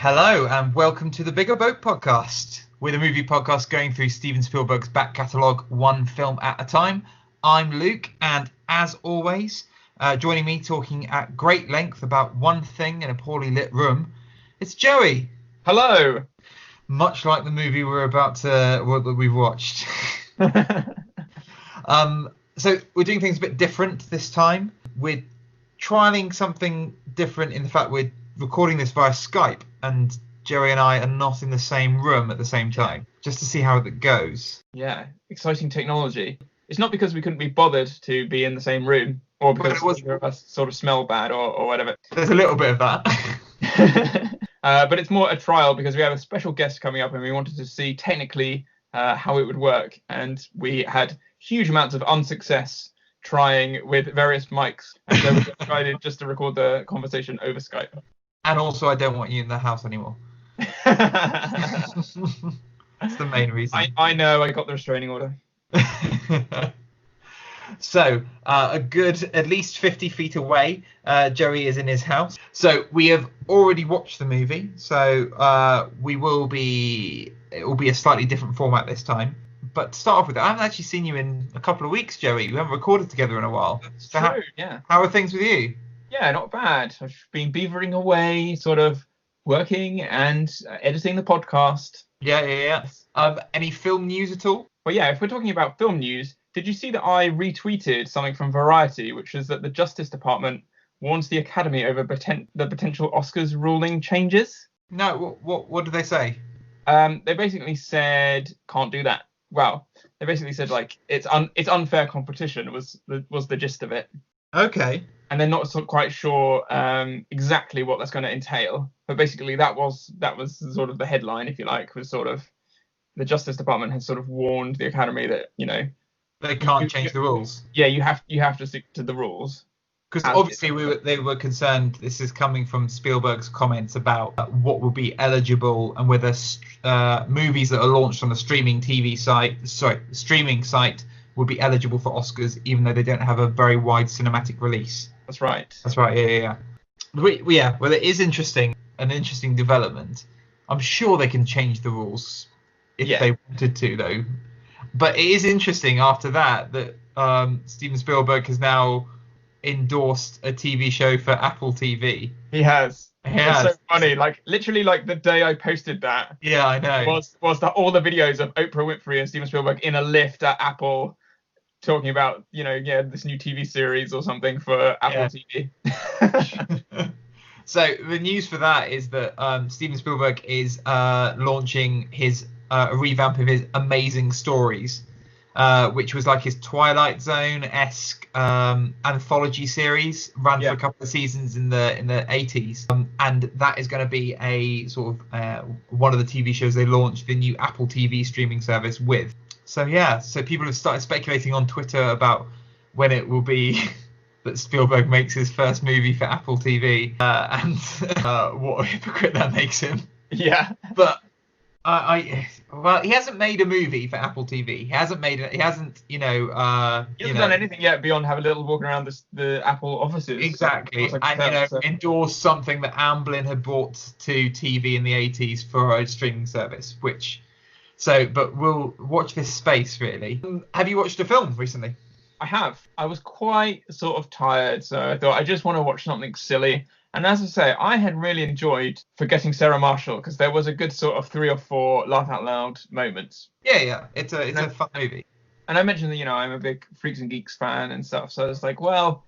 Hello and welcome to the Bigger Boat Podcast. We're the movie podcast going through Steven Spielberg's back catalogue one film at a time. I'm Luke, and as always, joining me talking at great length about one thing in a poorly lit room, it's Joey. Hello. Much like the movie we've watched. So we're doing things a bit different this time. We're trialing something different in the fact we're recording this via Skype, and Joey and I are not in the same room at the same time, just to see how it goes. Yeah, exciting technology. It's not because we couldn't be bothered to be in the same room, or because either of us sort of smell bad or whatever. There's a little bit of that. But it's more a trial because we have a special guest coming up and we wanted to see technically how it would work. And we had huge amounts of unsuccess trying with various mics. And so we decided just to record the conversation over Skype. And also, I don't want you in the house anymore. That's the main reason. I know, I got the restraining order. So, a good at least 50 feet away, Joey is in his house. So, we have already watched the movie. So, it will be a slightly different format this time. But to start off with, I haven't actually seen you in a couple of weeks, Joey. We haven't recorded together in a while. That's true, yeah. How are things with you? Yeah, not bad. I've been beavering away, sort of working and editing the podcast. Yeah. Any film news at all? Well, yeah, if we're talking about film news, did you see that I retweeted something from Variety, which is that the Justice Department warns the Academy over the potential Oscars ruling changes? No, what did they say? They basically said, can't do that. Well, they basically said, like, it's unfair competition was the gist of it. Okay. And they're not quite sure exactly what that's going to entail. But basically that was sort of the headline, if you like, was sort of the Justice Department has sort of warned the Academy that, you know, they can't change the rules. Yeah, you have to stick to the rules. Because obviously they were concerned. This is coming from Spielberg's comments about what would be eligible and whether movies that are launched on a streaming site would be eligible for Oscars, even though they don't have a very wide cinematic release. That's right. Yeah. Well, it is interesting, an interesting development. I'm sure they can change the rules if they wanted to, though. But it is interesting after that Steven Spielberg has now endorsed a TV show for Apple TV. He has. It's so funny. Like, literally, like, the day I posted that. Yeah, I know. Was that all the videos of Oprah Winfrey and Steven Spielberg in a lift at Apple talking about, this new TV series or something for Apple TV. So the news for that is that Steven Spielberg is launching his revamp of his Amazing Stories, which was like his Twilight Zone-esque anthology series, ran for a couple of seasons in the 80s, and that is going to be a sort of one of the TV shows they launched the new Apple TV streaming service with. So people have started speculating on Twitter about when it will be that Spielberg makes his first movie for Apple TV, and what a hypocrite that makes him. Yeah. But he hasn't made a movie for Apple TV. He hasn't done anything yet beyond have a little walk around the Apple offices. Exactly. Endorse something that Amblin had brought to TV in the 80s for a streaming service, but we'll watch this space, really. Have you watched a film recently? I have. I was quite sort of tired, so I thought I just want to watch something silly. And as I say, I had really enjoyed Forgetting Sarah Marshall because there was a good sort of 3 or 4 laugh out loud moments. Yeah. It's a fun movie. And I mentioned that, I'm a big Freaks and Geeks fan and stuff. So I was like, well,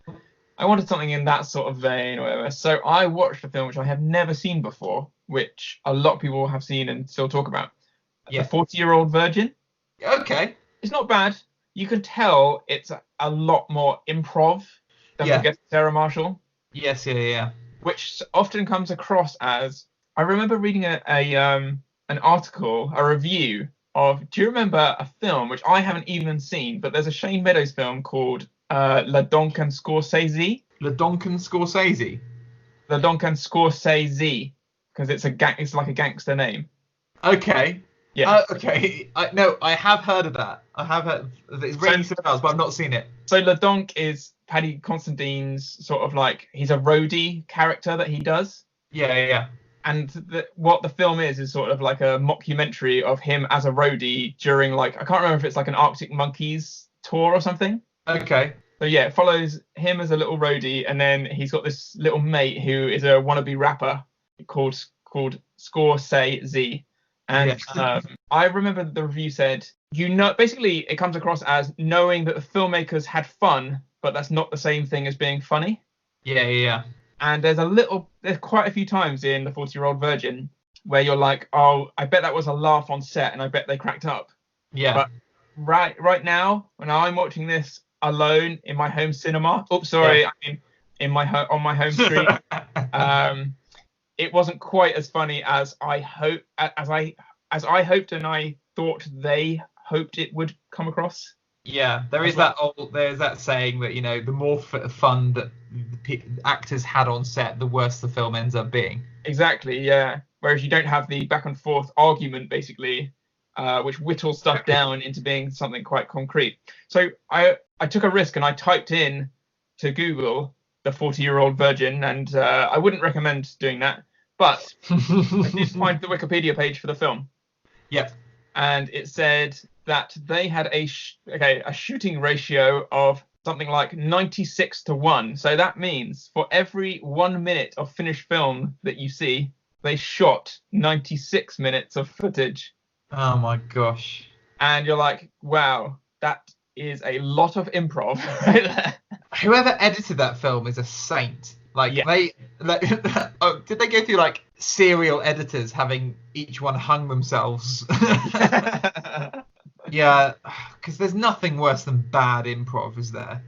I wanted something in that sort of vein or whatever. So I watched a film which I have never seen before, which a lot of people have seen and still talk about. Yeah. The 40-Year-Old Virgin. Okay. It's not bad. You can tell it's a lot more improv than Forgetting Sarah Marshall. Yes, yeah. Which often comes across as, I remember reading an article, a review of, do you remember a film which I haven't even seen, but there's a Shane Meadows film called La Doncan Scorsese? La Doncan Scorsese? La Doncan Scorsese, because it's like a gangster name. Okay. Yeah. Okay. I have heard of that. I have heard. It's ringing some bells, but I've not seen it. So La Donc is Paddy Considine's sort of like, he's a roadie character that he does. Yeah. And what the film is sort of like a mockumentary of him as a roadie during, like, I can't remember if it's like an Arctic Monkeys tour or something. Okay. So yeah, it follows him as a little roadie, and then he's got this little mate who is a wannabe rapper called Score Say Z. And I remember the review said, basically it comes across as knowing that the filmmakers had fun, but that's not the same thing as being funny. Yeah. And there's quite a few times in The 40-Year-Old Virgin where you're like, oh, I bet that was a laugh on set, and I bet they cracked up. Yeah. But right now, when I'm watching this alone in my home cinema, I mean on my home stream, it wasn't quite as funny as I hoped, and I thought they hoped it would come across. Yeah, there's that saying that, you know, the more fun that the actors had on set, the worse the film ends up being. Exactly, yeah. Whereas you don't have the back and forth argument, basically, which whittles stuff down into being something quite concrete. So I took a risk and I typed in to Google The 40-Year-Old Virgin, and I wouldn't recommend doing that. But I did find the Wikipedia page for the film. Yep. And it said that they had a shooting ratio of something like 96-1. So that means for every 1 minute of finished film that you see, they shot 96 minutes of footage. Oh my gosh. And you're like, wow, that is a lot of improv right there. Whoever edited that film is a saint. Like, did they go through like serial editors having each one hung themselves? Yeah, because there's nothing worse than bad improv, is there?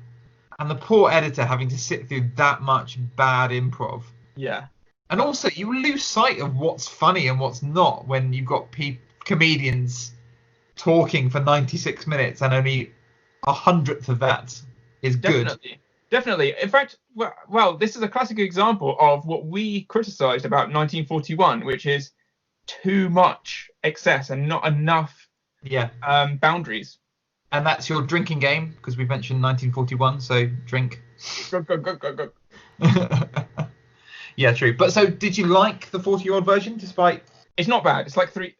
And the poor editor having to sit through that much bad improv. Yeah. And also, you lose sight of what's funny and what's not when you've got comedians talking for 96 minutes and only 1/100th of that is good. Definitely. In fact, well, this is a classic example of what we criticised about 1941, which is too much excess and not enough boundaries. And that's your drinking game, because we mentioned 1941, so drink. Go. Yeah, true. But so, did you like the 40-Year-Old Virgin, despite? It's not bad. It's like 3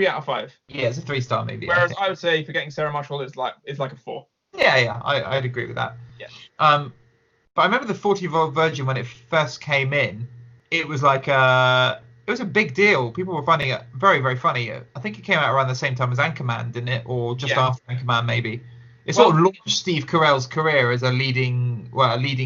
out of 5. Yeah, it's a 3-star maybe. Whereas I would say Forgetting Sarah Marshall is like a 4. Yeah, I'd agree with that. Yeah. But I remember the 40-Year-Old Virgin when it first came in. It was like it was a big deal. People were finding it very, very funny. I think it came out around the same time as Anchorman, didn't it? Or just after Anchorman, maybe. It sort of launched Steve Carell's career as a leading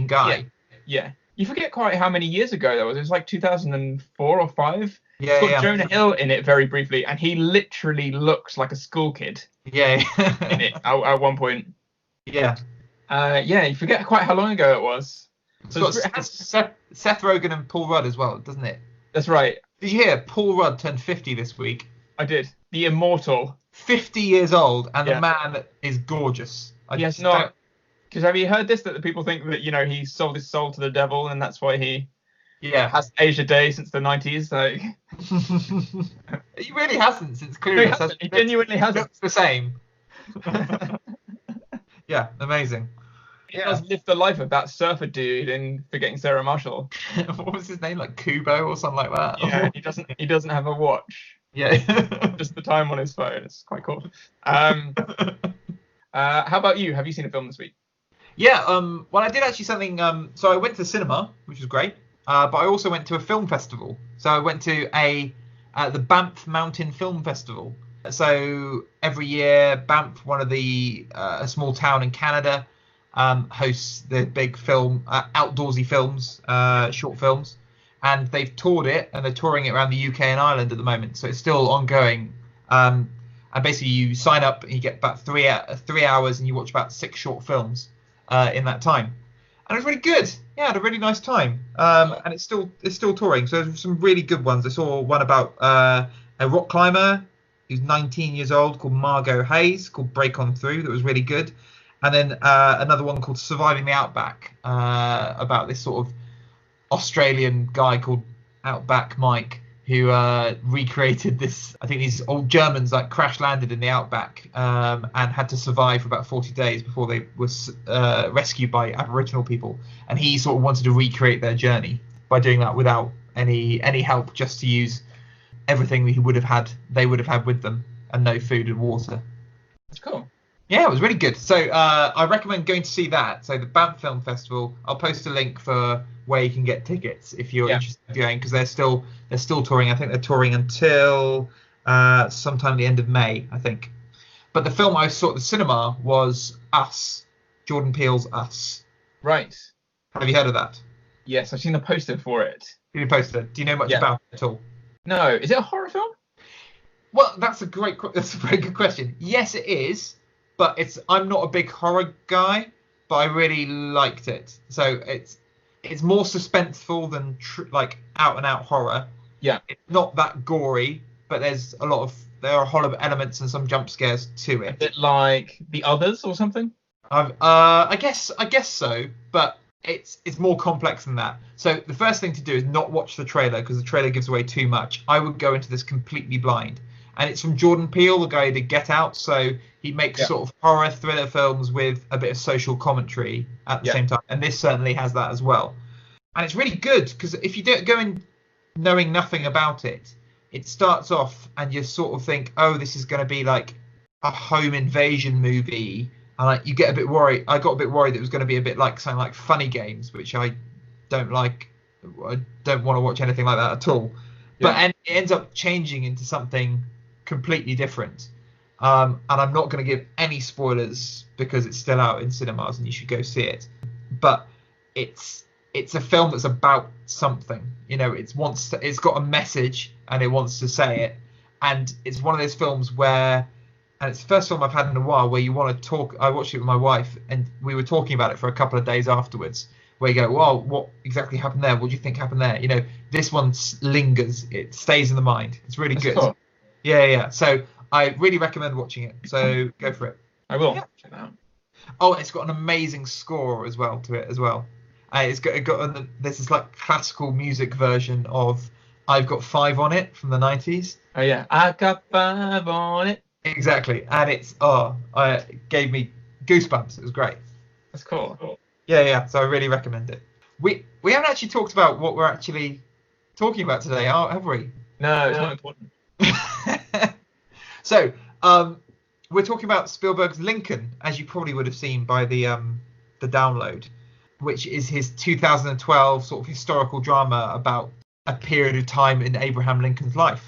guy. Yeah. You forget quite how many years ago that was. It was like 2004 or 5. Yeah, it's got Jonah Hill in it very briefly, and he literally looks like a school kid. Yeah. In it at one point. Yeah. You forget quite how long ago it was. So Seth Rogen and Paul Rudd as well, doesn't it? That's right. Did you hear Paul Rudd turned 50 this week? I did. The immortal. 50 years old, and the man is gorgeous. Yes, not. Because have you heard this, that the people think that, you know, he sold his soul to the devil, and that's why he has aged a day since the 90s. Like... He really hasn't, since Clueless. He genuinely hasn't. Looks the same. Yeah, amazing. He does live the life of that surfer dude in Forgetting Sarah Marshall. What was his name? Like Kubo or something like that? Yeah, he doesn't have a watch. Yeah. Just the time on his phone. It's quite cool. How about you? Have you seen a film this week? Yeah, well, I did actually something. So I went to the cinema, which was great. But I also went to a film festival. So I went to the Banff Mountain Film Festival. So every year, Banff, one of the a small town in Canada, hosts the big film, outdoorsy films, short films, and they've toured it, and they're touring it around the UK and Ireland at the moment. So it's still ongoing. And basically, you sign up and you get about 3 hours, and you watch about 6 short films in that time. And it was really good. Yeah, I had a really nice time. And it's still touring. So there's some really good ones. I saw one about a rock climber who's 19 years old called Margot Hayes, called Break On Through, that was really good. And then another one called Surviving the Outback, about this sort of Australian guy called Outback Mike, who recreated this. I think these old Germans like crash landed in the Outback and had to survive for about 40 days before they were rescued by Aboriginal people. And he sort of wanted to recreate their journey by doing that without any help, just to use everything they would have had with them, and no food and water. That's cool. Yeah, it was really good. So I recommend going to see that. So the Banff Film Festival. I'll post a link for where you can get tickets if you're interested in going, because they're still touring. I think they're touring until sometime the end of May, I think. But the film I saw at the cinema was Us, Jordan Peele's Us. Right. Have you heard of that? Yes, I've seen the poster for it. You poster. Do you know much about it at all? No. Is it a horror film? Well, that's a very good question. Yes, it is, but I'm not a big horror guy, but I really liked it. So it's more suspenseful than like out and out horror. Yeah. It's not that gory, but there are a whole of elements and some jump scares to it. A bit like The Others or something? I guess so, but it's more complex than that. So the first thing to do is not watch the trailer, because the trailer gives away too much. I would go into this completely blind. And it's from Jordan Peele, the guy who did Get Out, so he makes sort of horror thriller films with a bit of social commentary at the same time, and this certainly has that as well. And it's really good, because if you don't go in knowing nothing about it, it starts off and you sort of think, oh, this is going to be like a home invasion movie, and like you get a bit worried. I got a bit worried that it was going to be a bit like something like Funny Games, which I don't like. I don't want to watch anything like that at all. But it ends up changing into something completely different. And I'm not going to give any spoilers because it's still out in cinemas and you should go see it. But it's a film that's about something. You know, it's got a message and it wants to say it. And it's one of those films where, and it's the first film I've had in a while where you want to talk. I watched it with my wife and we were talking about it for a couple of days afterwards, where you go, well, what exactly happened there? What do you think happened there? You know, this one lingers. It stays in the mind. It's really good. Cool. Yeah. So I really recommend watching it. So go for it. I will. Check that out. Oh, it's got an amazing score as well to it as well. It's got this is like classical music version of I've Got Five on It from the 90s. Oh yeah, I got five on it. Exactly, and it gave me goosebumps. It was great. That's cool. Yeah. So I really recommend it. We haven't actually talked about what we're actually talking about today, have we? No, it's not important. So, we're talking about Spielberg's Lincoln, as you probably would have seen by the download, which is his 2012 sort of historical drama about a period of time in Abraham Lincoln's life.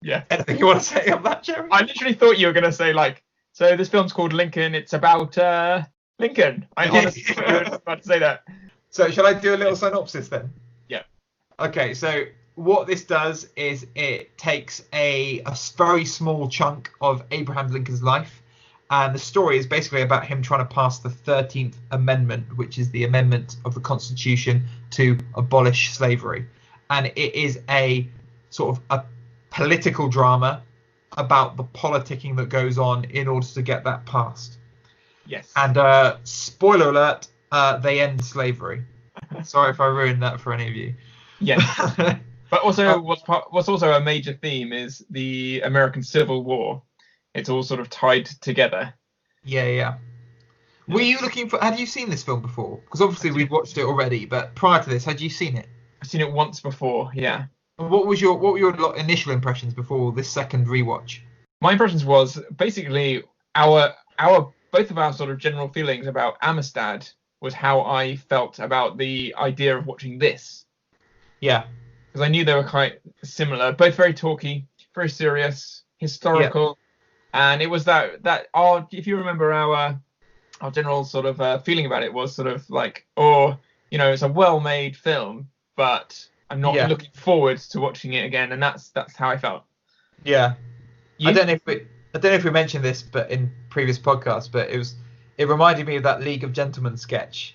Yeah. Anything you want to say on that, Jeremy? I literally thought you were going to say, like, so this film's called Lincoln. It's about Lincoln. I honestly was about to say that. So shall I do a little synopsis then? Yeah. Okay, so what this does is it takes a very small chunk of Abraham Lincoln's life, and the story is basically about him trying to pass the 13th Amendment, which is the amendment of the Constitution to abolish slavery. And it is a sort of a political drama about the politicking that goes on in order to get that passed. Yes. And spoiler alert, they end slavery. Sorry if I ruined that for any of you. Yeah. But also, what's also a major theme is the American Civil War. It's all sort of tied together. Yeah. Were you looking for? Had you seen this film before? Because obviously we've watched it already. But prior to this, had you seen it? I've seen it once before. Yeah. What were your initial impressions before this second rewatch? My impressions was basically our both of our sort of general feelings about Amistad was how I felt about the idea of watching this. Yeah. Because I knew they were quite similar, both very talky, very serious, historical, and it was that if you remember our general sort of feeling about it was sort of like, it's a well-made film, but I'm not looking forward to watching it again, and that's how I felt. Yeah. I don't know if we mentioned this, but in previous podcasts, but it reminded me of that League of Gentlemen sketch,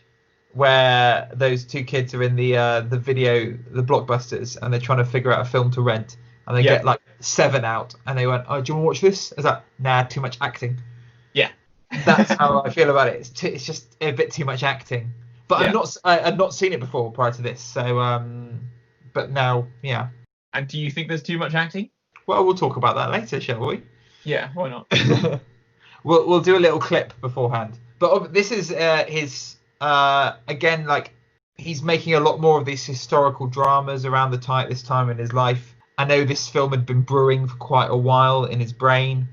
where those two kids are in the Blockbusters, and they're trying to figure out a film to rent, and they get like 7 out, and they went, "Oh, do you want to watch this?" I was like, "Nah, too much acting." Yeah, that's how I feel about it. It's just a bit too much acting. But I'd not seen it before prior to this, so but now, yeah. And do you think there's too much acting? Well, we'll talk about that later, shall we? Yeah, why not? We'll do a little clip beforehand. But this is his again, like, he's making a lot more of these historical dramas around this time in his life. I know this film had been brewing for quite a while in his brain,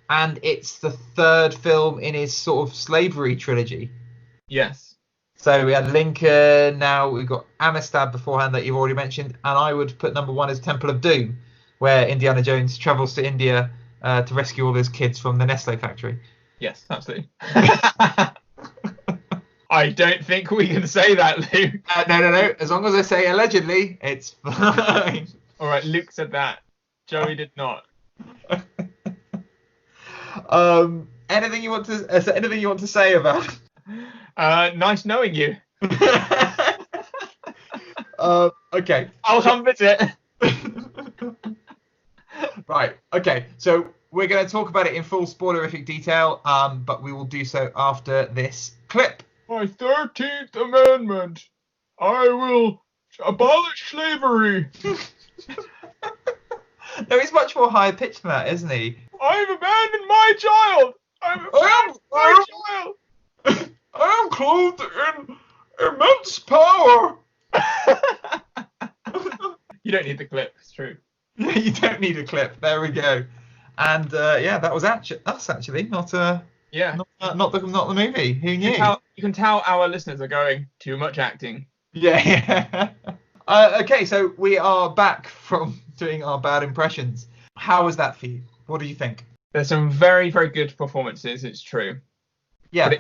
and it's the third film in his sort of slavery trilogy. Yes. So we had Lincoln, now we've got Amistad beforehand that you've already mentioned, and I would put number one as Temple of Doom, where Indiana Jones travels to India to rescue all those kids from the Nestle factory. Yes, absolutely. I don't think we can say that, Luke. No. As long as I say allegedly, it's fine. All right, Luke said that. Joey did not. Anything you want to say about? Nice knowing you. Okay. I'll come visit. Right. Okay. So we're going to talk about it in full spoilerific detail, but we will do so after this clip. My 13th Amendment. I will abolish slavery. No, he's much more high pitched than that, isn't he? I've abandoned my child. I am clothed in immense power. You don't need the clip. It's true. You don't need a clip. There we go. And that was us actually, not the movie. Who knew? You can tell our listeners are going too much acting. Yeah. Okay, so we are back from doing our bad impressions. How was that for you? What do you think? There's some very, very good performances. It's true. Yeah.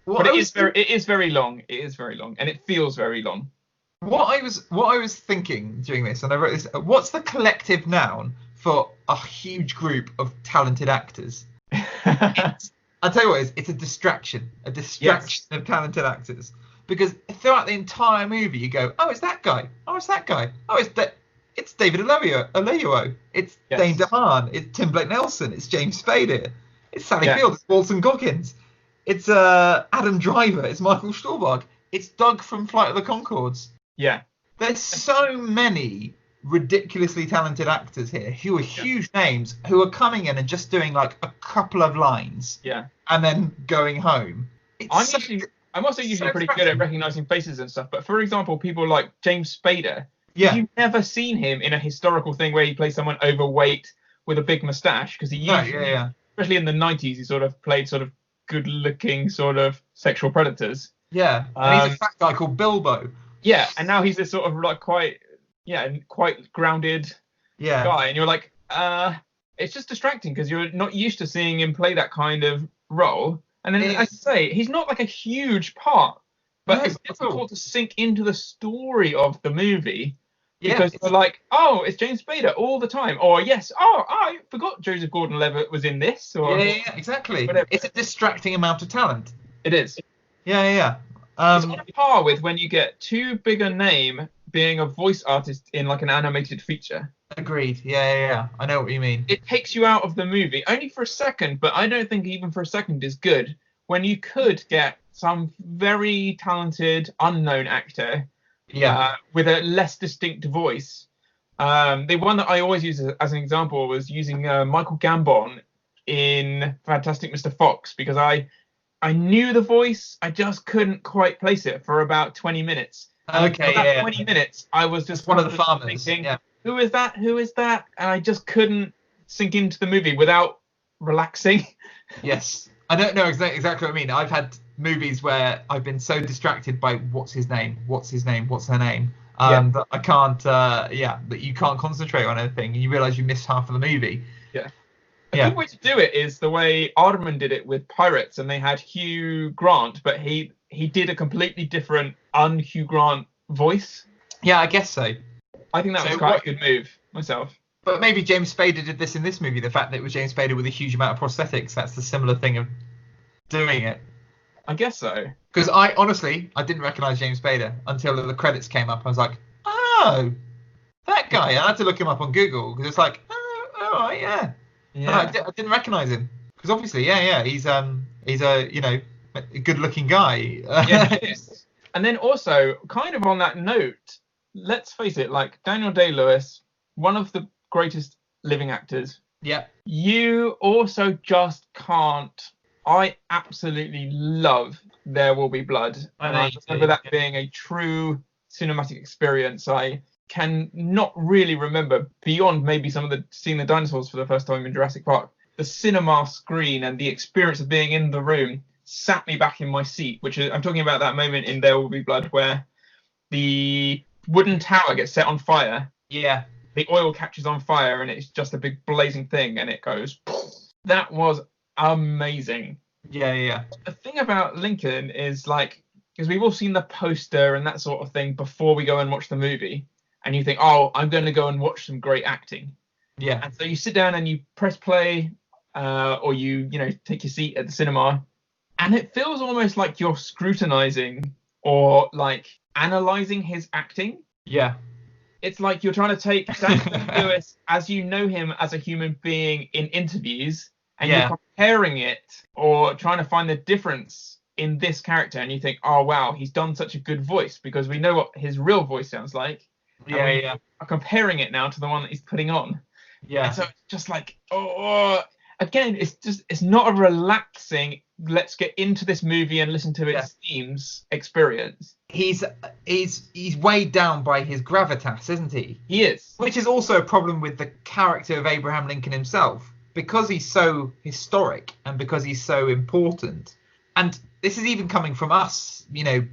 But it is very long. It is very long, and it feels very long. What I was thinking during this, and I wrote this. What's the collective noun for a huge group of talented actors? I'll tell you what it is. It's a distraction. A distraction of talented actors. Because throughout the entire movie, you go, oh, it's that guy. Oh, it's that guy. Oh, it's David Oyelowo. It's Dane DeHaan. It's Tim Blake Nelson. It's James Spader. It's Sally Field. It's Walton Goggins. It's Adam Driver. It's Michael Stuhlbarg. It's Doug from Flight of the Conchords. Yeah. There's so many ridiculously talented actors here who are huge names who are coming in and just doing like a couple of lines. Yeah. And then going home. I'm also usually pretty good at recognizing faces and stuff. But for example, people like James Spader. Yeah. You've never seen him in a historical thing where he plays someone overweight with a big mustache, because he usually, especially in the 90s, he sort of played sort of good-looking sort of sexual predators. Yeah. And he's a fat guy called Bilbo. Yeah, and now he's this sort of like quite grounded guy, and you're like, it's just distracting because you're not used to seeing him play that kind of role. And then, as I say, he's not like a huge part, but it's difficult to sink into the story of the movie because you're like, oh, it's James Spader all the time, or I forgot Joseph Gordon-Levitt was in this, or exactly. Whatever. It's a distracting amount of talent. It is. Yeah. It's on par with when you get too big a name being a voice artist in like an animated feature. Agreed. Yeah. I know what you mean. It takes you out of the movie only for a second, but I don't think even for a second is good when you could get some very talented unknown actor with a less distinct voice. The one that I always use as an example was using Michael Gambon in Fantastic Mr. Fox, because I knew the voice, I just couldn't quite place it for about 20 minutes. Okay, for about 20 minutes, I was just one of the farmers thinking, who is that? And I just couldn't sink into the movie without relaxing. Yes. I don't know exactly what I mean. I've had movies where I've been so distracted by what's her name, that I can't, that you can't concentrate on anything, and you realise you missed half of the movie. Yeah. A good way to do it is the way Aardman did it with Pirates, and they had Hugh Grant, but he did a completely different un-Hugh Grant voice. Yeah, I guess so. I think that was quite a good move myself. But maybe James Spader did this in this movie. The fact that it was James Spader with a huge amount of prosthetics, that's the similar thing of doing it. I guess so. Because I didn't recognise James Spader until the credits came up. I was like, oh, that guy. I had to look him up on Google because it's like, oh, yeah. I didn't recognise him because obviously, he's a good-looking guy. Yes. And then also, kind of on that note, let's face it, like Daniel Day-Lewis, one of the greatest living actors. Yeah. You also just can't I absolutely love There Will Be Blood, and I remember that being a true cinematic experience. I can not really remember beyond maybe seeing the dinosaurs for the first time in Jurassic Park. The cinema screen and the experience of being in the room sat me back in my seat, which is, I'm talking about that moment in There Will Be Blood where the wooden tower gets set on fire. Yeah. The oil catches on fire and it's just a big blazing thing and it goes. That was amazing. Yeah. The thing about Lincoln is like, because we've all seen the poster and that sort of thing before we go and watch the movie, and you think, oh, I'm going to go and watch some great acting. Yeah. And so you sit down and you press play, or you take your seat at the cinema, and it feels almost like you're scrutinizing or like analyzing his acting. Yeah. It's like you're trying to take Daniel Lewis as you know him as a human being in interviews, and you're comparing it or trying to find the difference in this character, and you think, oh wow, he's done such a good voice because we know what his real voice sounds like. Yeah. Are comparing it now to the one that he's putting on. Yeah. And so it's just like, again, it's not a relaxing, let's get into this movie and listen to its themes experience. He's weighed down by his gravitas, isn't he? He is. Which is also a problem with the character of Abraham Lincoln himself, because he's so historic and because he's so important. And this is even coming from us,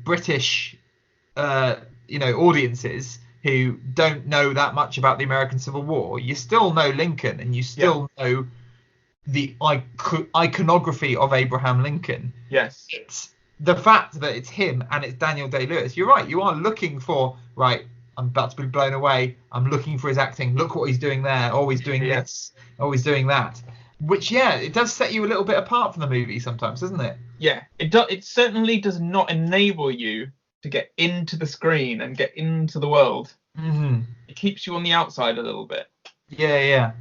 British, audiences who don't know that much about the American Civil War. You still know Lincoln, and you still know the iconography of Abraham Lincoln. Yes. It's the fact that it's him and it's Daniel Day-Lewis. You're right. You are looking for, right, I'm about to be blown away. I'm looking for his acting. Look what he's doing there. Oh, he's doing this. Oh, he's doing that. Which, it does set you a little bit apart from the movie sometimes, doesn't it? Yeah, it certainly does not enable you to get into the screen and get into the world. Mm-hmm. It keeps you on the outside a little bit. Yeah.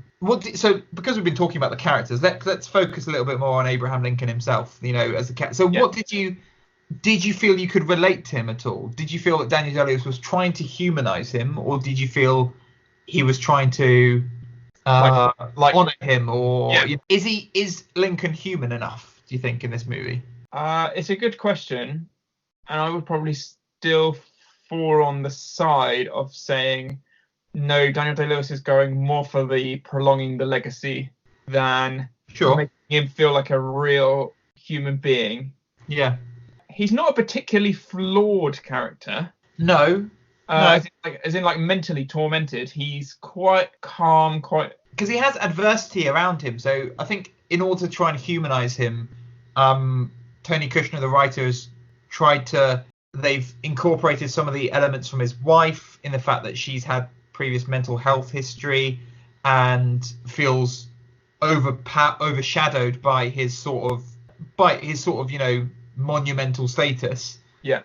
So because we've been talking about the characters, let's focus a little bit more on Abraham Lincoln himself, as a character. So what did you feel you could relate to him at all? Did you feel that Daniel Day-Lewis was trying to humanize him, or did you feel he was trying to honor him, or is Lincoln human enough, do you think, in this movie? It's a good question, and I would probably still fall on the side of saying no, Daniel Day-Lewis is going more for the prolonging the legacy than making him feel like a real human being. Yeah. He's not a particularly flawed character. No. As in mentally tormented. He's quite calm, because he has adversity around him. So I think in order to try and humanize him, Tony Kushner, the writer, has they've incorporated some of the elements from his wife in the fact that she's had previous mental health history and feels overshadowed by his sort of monumental status. Yeah.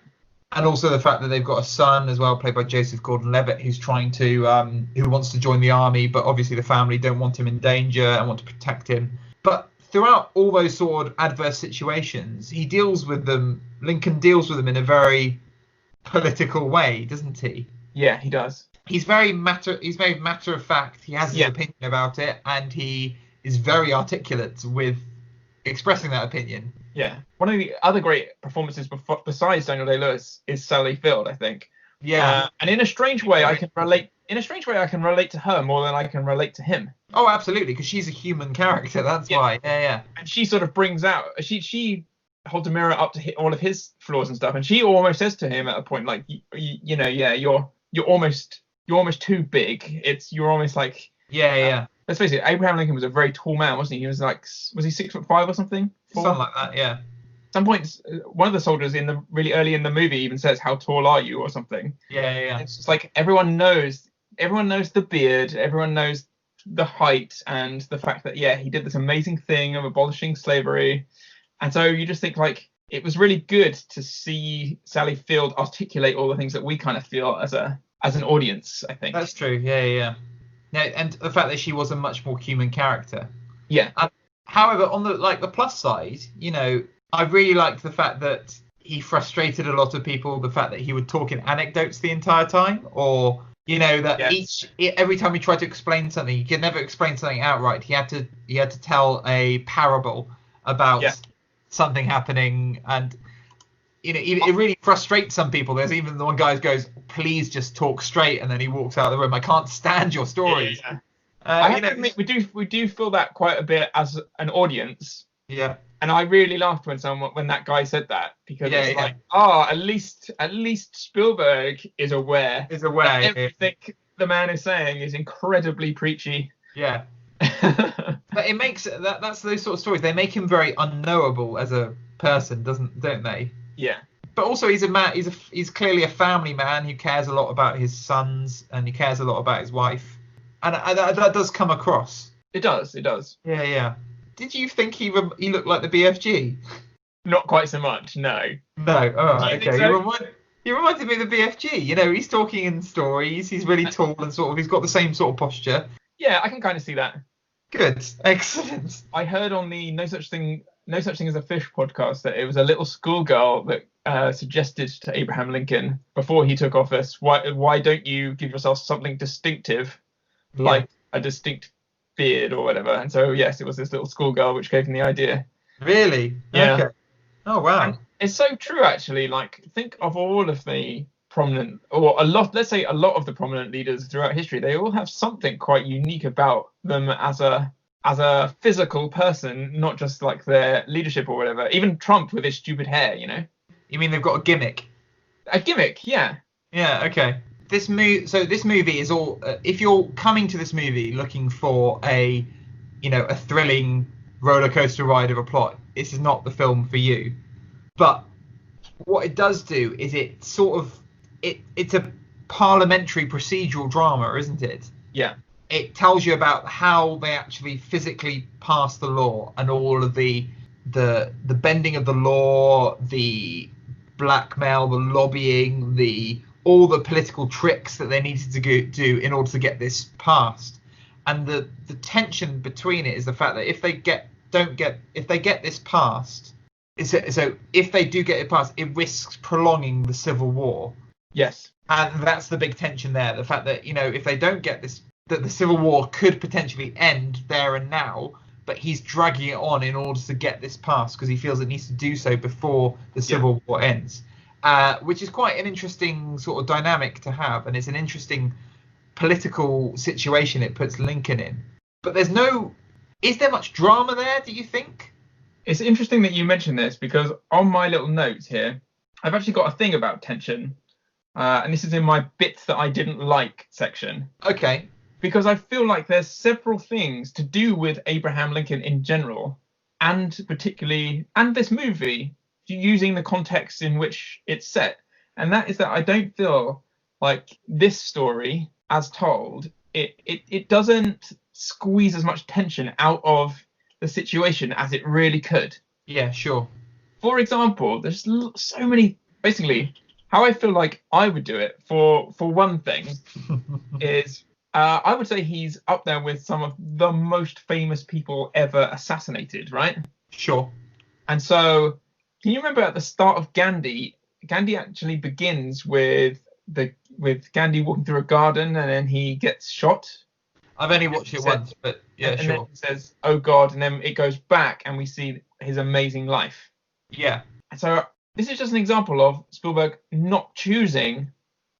And also the fact that they've got a son as well, played by Joseph Gordon-Levitt, who's trying to who wants to join the army, but obviously the family don't want him in danger and want to protect him. But throughout all those sort of adverse situations, Lincoln deals with them in a very political way, doesn't he? Yeah, he does. He's very matter of fact. He has his opinion about it, and he is very articulate with expressing that opinion. Yeah. One of the other great performances besides Daniel Day-Lewis is Sally Field, I think. Yeah. And in a strange way, I can relate to her more than I can relate to him. Oh, absolutely, because she's a human character. That's why. Yeah. And she sort of brings out. She holds a mirror up to all of his flaws and stuff, and she almost says to him at a point, like, you're almost too big. You're almost like. Yeah. Let's face it, Abraham Lincoln was a very tall man, wasn't he? He was he 6'5" or something? Something like that, yeah. At some point, one of the soldiers really early in the movie even says, "How tall are you?" or something. Yeah. It's just like everyone knows the beard, everyone knows the height, and the fact that he did this amazing thing of abolishing slavery, and so you just think like it was really good to see Sally Field articulate all the things that we kind of feel as an audience. I think that's true. Yeah. No, and the fact that she was a much more human character. Yeah. However, on the plus side, I really liked the fact that he frustrated a lot of people. The fact that he would talk in anecdotes the entire time, or every time he tried to explain something, he could never explain something outright. He had to tell a parable about something happening, and it really frustrates some people. There's even the one guy who goes, "Please just talk straight," and then he walks out of the room. I can't stand your stories. Yeah. I have to admit, we do feel that quite a bit as an audience. Yeah. And I really laughed when that guy said that, because it's like, at least Spielberg is aware. That everything the man is saying is incredibly preachy. Yeah. But it makes that's those sort of stories. They make him very unknowable as a person, don't they? Yeah. But also he's a man. He's clearly a family man who cares a lot about his sons, and he cares a lot about his wife, and that does come across. It does. Yeah, yeah. Did you think he looked like the BFG? Not quite so much, no. No. Oh, right, okay. So? He reminded me of the BFG. He's talking in stories. He's really tall and sort of. He's got the same sort of posture. Yeah, I can kind of see that. Good. Excellent. I heard on the No Such Thing as a Fish podcast that it was a little schoolgirl that suggested to Abraham Lincoln before he took office, why don't you give yourself something distinctive, like a distinct beard or whatever? And so, yes, it was this little schoolgirl which gave him the idea. Really? Yeah. Okay. Oh, wow. And it's so true, actually. Like, think of all of the prominent, or let's say a lot of the prominent leaders throughout history. They all have something quite unique about them as a physical person, not just like their leadership or whatever. Even Trump with his stupid hair, You mean they've got a gimmick? A gimmick, yeah. Yeah, okay. This movie is all. If you're coming to this movie looking for a thrilling roller coaster ride of a plot, this is not the film for you. But what it does do is it sort of it's a parliamentary procedural drama, isn't it? Yeah. It tells you about how they actually physically pass the law, and all of the bending of the law, the blackmail, the lobbying, all the political tricks that they needed to do in order to get this passed. And the tension between it is the fact that if they get this passed, so if they do get it passed, it risks prolonging the Civil War. Yes. And that's the big tension there. The fact that, if they don't get this, that the Civil War could potentially end there and now, but he's dragging it on in order to get this passed because he feels it needs to do so before the Civil War ends, which is quite an interesting sort of dynamic to have. And it's an interesting political situation it puts Lincoln in. But is there much drama there, do you think? It's interesting that you mention this, because on my little notes here, I've actually got a thing about tension. And this is in my bits that I didn't like section. Okay. Because I feel like there's several things to do with Abraham Lincoln in general, and particularly, and this movie, using the context in which it's set. And that is that I don't feel like this story, as told, it doesn't squeeze as much tension out of the situation as it really could. Yeah, sure. For example, there's so many, basically, how I feel like I would do it, for one thing, is I would say he's up there with some of the most famous people ever assassinated, right? Sure. And so, can you remember at the start of Gandhi? Gandhi actually begins with Gandhi walking through a garden, and then he gets shot. I've only watched it once, but yeah, and sure. Then he says, "Oh God," and then it goes back, and we see his amazing life. Yeah. And so this is just an example of Spielberg not choosing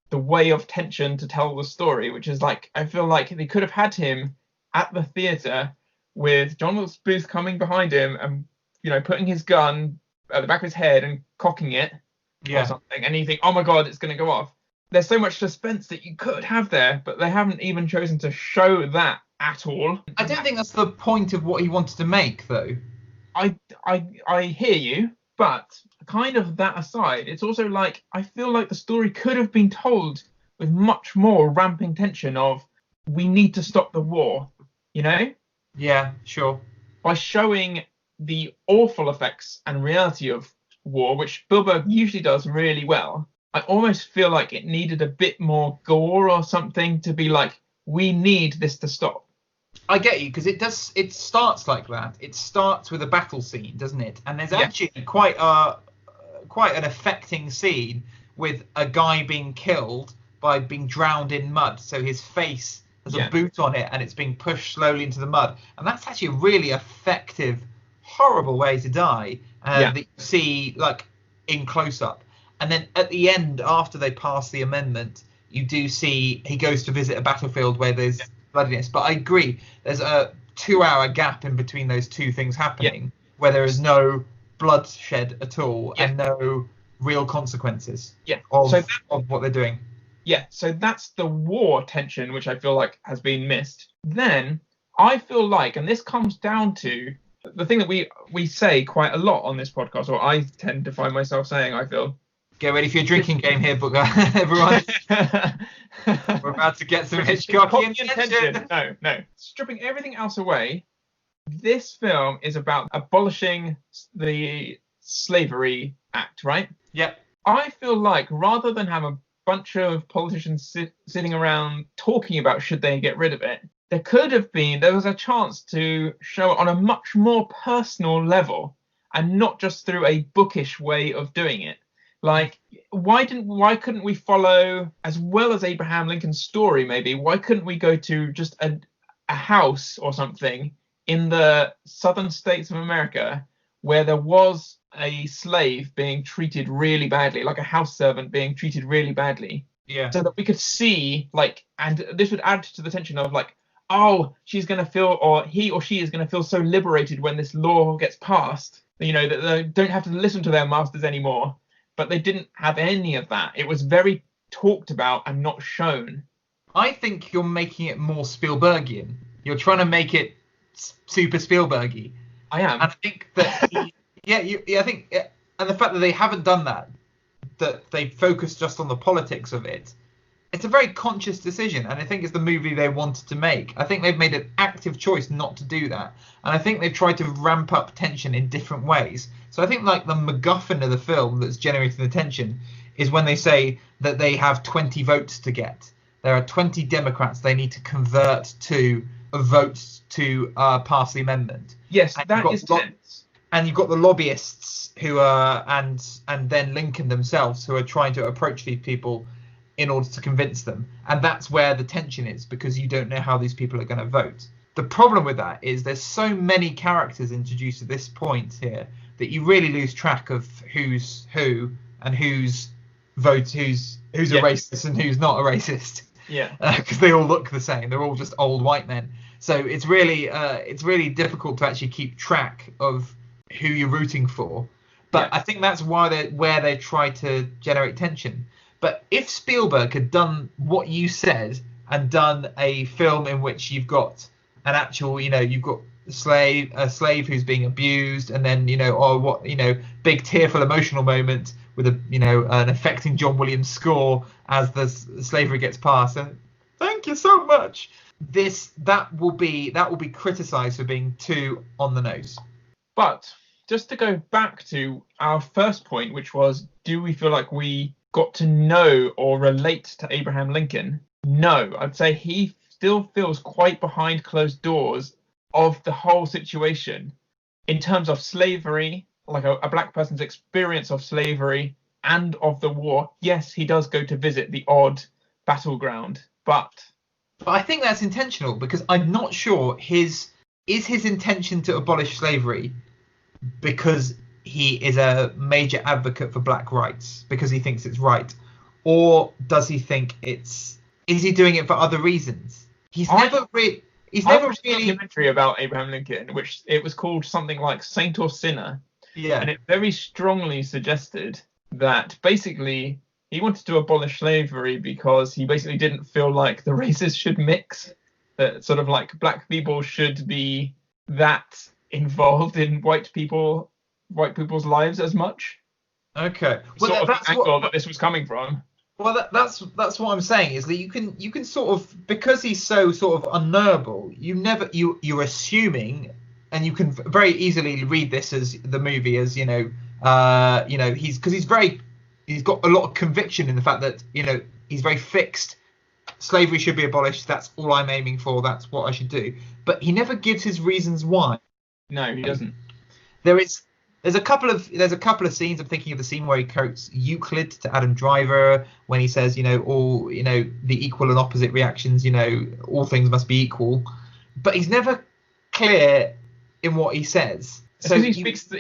the way of tension to tell the story, which is like, I feel like they could have had him at the theatre with John Wilkes Booth coming behind him and, putting his gun at the back of his head and cocking it or something. And you think, oh my God, it's going to go off. There's so much suspense that you could have there, but they haven't even chosen to show that at all. I don't think that's the point of what he wanted to make, though. I hear you, but kind of that aside, it's also like, I feel like the story could have been told with much more ramping tension of, we need to stop the war, Yeah, sure. By showing the awful effects and reality of war, which Spielberg usually does really well. I almost feel like it needed a bit more gore or something to be like, we need this to stop. I get you, because it starts like that. It starts with a battle scene, doesn't it? And there's actually quite an affecting scene with a guy being killed by being drowned in mud. So his face has a boot on it, and it's being pushed slowly into the mud. And that's actually a really effective horrible way to die Yeah. that you see like in close up. And then at the end, after they pass the amendment, you do see he goes to visit a battlefield where there's bloodiness. But I agree, there's a 2-hour gap in between those two things happening where there is no bloodshed at all and no real consequences of what they're doing. Yeah, so that's the war tension, which I feel like has been missed. Then I feel like, and this comes down to the thing that we say quite a lot on this podcast, or I tend to find myself saying, I feel. Get ready for your drinking game here, everyone. We're about to get some Hitchcockian tension. No. Stripping everything else away, this film is about abolishing the Slavery Act, right? Yep. I feel like rather than have a bunch of politicians sitting around talking about should they get rid of it, there was a chance to show it on a much more personal level and not just through a bookish way of doing it. Like, why couldn't we follow, as well as Abraham Lincoln's story, maybe, why couldn't we go to just a house or something in the southern states of America where there was a slave being treated really badly, like a house servant being treated really badly. Yeah. So that we could see, like, and this would add to the tension of like, oh, she's going to feel, or he or she is going to feel so liberated when this law gets passed, you know, that they don't have to listen to their masters anymore. But they didn't have any of that. It was very talked about and not shown. I think you're making it more Spielbergian. You're trying to make it super Spielbergy. I am. And I think that, I think, and the fact that they haven't done that they focus just on the politics of it, it's a very conscious decision. And I think it's the movie they wanted to make. I think they've made an active choice not to do that. And I think they've tried to ramp up tension in different ways. So I think like the MacGuffin of the film that's generating the tension is when they say that they have 20 votes to get. There are 20 Democrats they need to convert to a vote to pass the amendment. Yes, that is tense. And you've got the lobbyists who are, and then Lincoln themselves, who are trying to approach these people in order to convince them. And that's where the tension is, because you don't know how these people are going to vote. The problem with that is there's so many characters introduced at this point here that you really lose track of who's who and who's a racist and who's not a racist. Yeah. Because they all look the same. They're all just old white men. So it's really difficult to actually keep track of who you're rooting for. But I think that's where they try to generate tension. But if Spielberg had done what you said and done a film in which you've got an actual, you've got a slave who's being abused, and then big tearful emotional moment with an affecting John Williams score as the slavery gets passed. And thank you so much. That will be criticised for being too on the nose. But just to go back to our first point, which was, do we feel like we got to know or relate to Abraham Lincoln? No, I'd say he still feels quite behind closed doors of the whole situation in terms of slavery, like a black person's experience of slavery and of the war. Yes, he does go to visit the odd battleground, but I think that's intentional, because I'm not sure his intention to abolish slavery because he is a major advocate for black rights, because he thinks it's right, or does he think is he doing it for other reasons? He's never really a documentary about Abraham Lincoln, which it was called something like Saint or Sinner. Yeah. And it very strongly suggested that basically he wanted to abolish slavery because he basically didn't feel like the races should mix, that sort of like black people should be that involved in white people's lives as much. Okay. Well, that's the angle that this was coming from. Well, that's what I'm saying, is that you can sort of, because he's so sort of unknowable, you're assuming, and you can very easily read this as the movie as he's got a lot of conviction in the fact that he's very fixed. Slavery should be abolished. That's all I'm aiming for. That's what I should do. But he never gives his reasons why. No, he doesn't. There's a couple of scenes. I'm thinking of the scene where he quotes Euclid to Adam Driver when he says, all the equal and opposite reactions, all things must be equal. But he's never clear in what he says. So he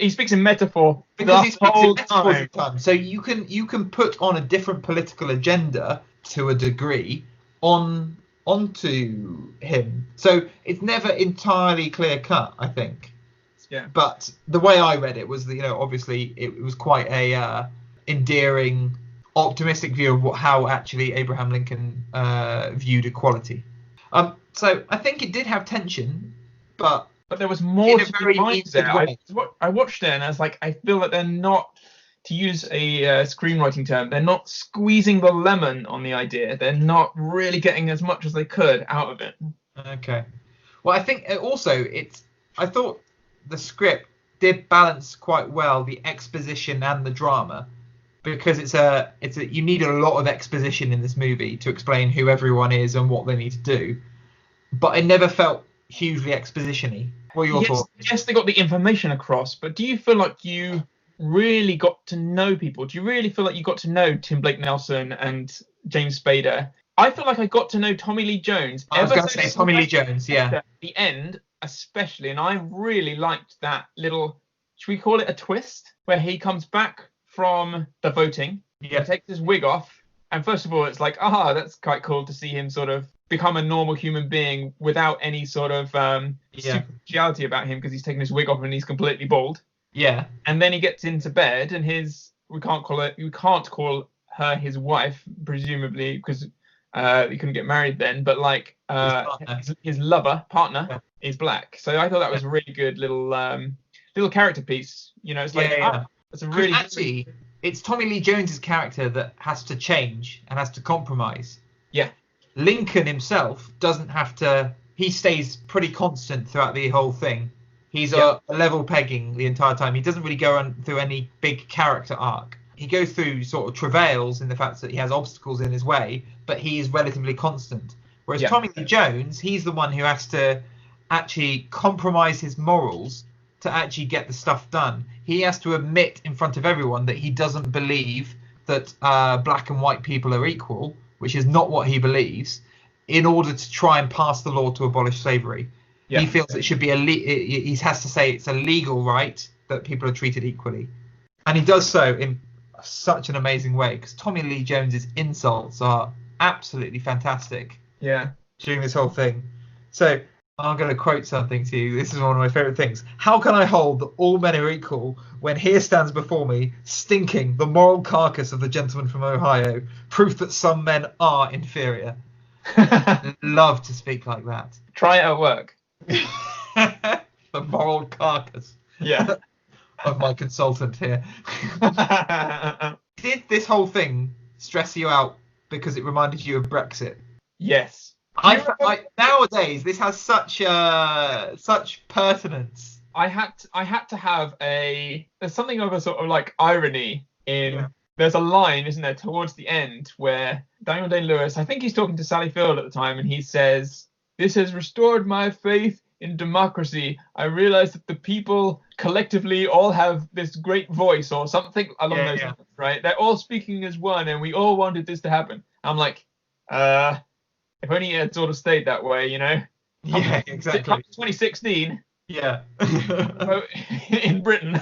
speaks in metaphor because the he speaks in whole metaphors all time. the time. So you can put on a different political agenda to a degree onto him. So it's never entirely clear cut, I think. Yeah. But the way I read it was that, obviously it was quite a endearing, optimistic view of how actually Abraham Lincoln viewed equality. So I think it did have tension, but there was more in a to very the muted there. way. I watched it and I was like, I feel that they're not, to use a screenwriting term, they're not squeezing the lemon on the idea. They're not really getting as much as they could out of it. Okay. Well, I think also I thought the script did balance quite well the exposition and the drama, because you need a lot of exposition in this movie to explain who everyone is and what they need to do, but it never felt hugely exposition-y. What are your thoughts? Yes, they got the information across, but do you feel like you really got to know people? Do you really feel like you got to know Tim Blake Nelson and James Spader? I feel like I got to know Tommy Lee Jones. I was going to say Tommy Lee Jones, yeah. At the end, especially, and I really liked that little, should we call it a twist, where he comes back from the voting, he takes his wig off, and first of all, it's like, that's quite cool to see him sort of become a normal human being without any sort of superficiality about him, because he's taken his wig off and he's completely bald. Yeah. And then he gets into bed, and we can't call her his wife, presumably, because he couldn't get married then, but like his partner is black. So I thought that was a really good little character piece. It's like it's a really actually it's Tommy Lee Jones's character that has to change and has to compromise. Yeah. Lincoln himself doesn't have to. He stays pretty constant throughout the whole thing. He's a level pegging the entire time. He doesn't really go through any big character arc. He goes through sort of travails in the fact that he has obstacles in his way, but he is relatively constant. Whereas Tommy Lee Jones, he's the one who has to actually compromise his morals to actually get the stuff done. He has to admit in front of everyone that he doesn't believe that black and white people are equal, which is not what he believes, in order to try and pass the law to abolish slavery. He feels it should be he has to say it's a legal right that people are treated equally. And he does so in such an amazing way, because Tommy Lee Jones's insults are absolutely fantastic. Yeah. During this whole thing. So I'm going to quote something to you. This is one of my favorite things. How can I hold that all men are equal when here stands before me, stinking, the moral carcass of the gentleman from Ohio, proof that some men are inferior? Love to speak like that. Try it at work. The moral carcass. Yeah. Of my consultant here. Did this whole thing stress you out because it reminded you of Brexit? Yes. Nowadays this has such pertinence. I had to have there's something of a sort of like irony in there's a line, isn't there, towards the end where Daniel Day-Lewis, I think he's talking to Sally Field at the time, and he says, "This has restored my faith in democracy. I realize that the people collectively all have this great voice," or something along those lines, right? They're all speaking as one, and we all wanted this to happen. I'm like, if only it had sort of stayed that way, Yeah, exactly. 2016. Yeah. In Britain.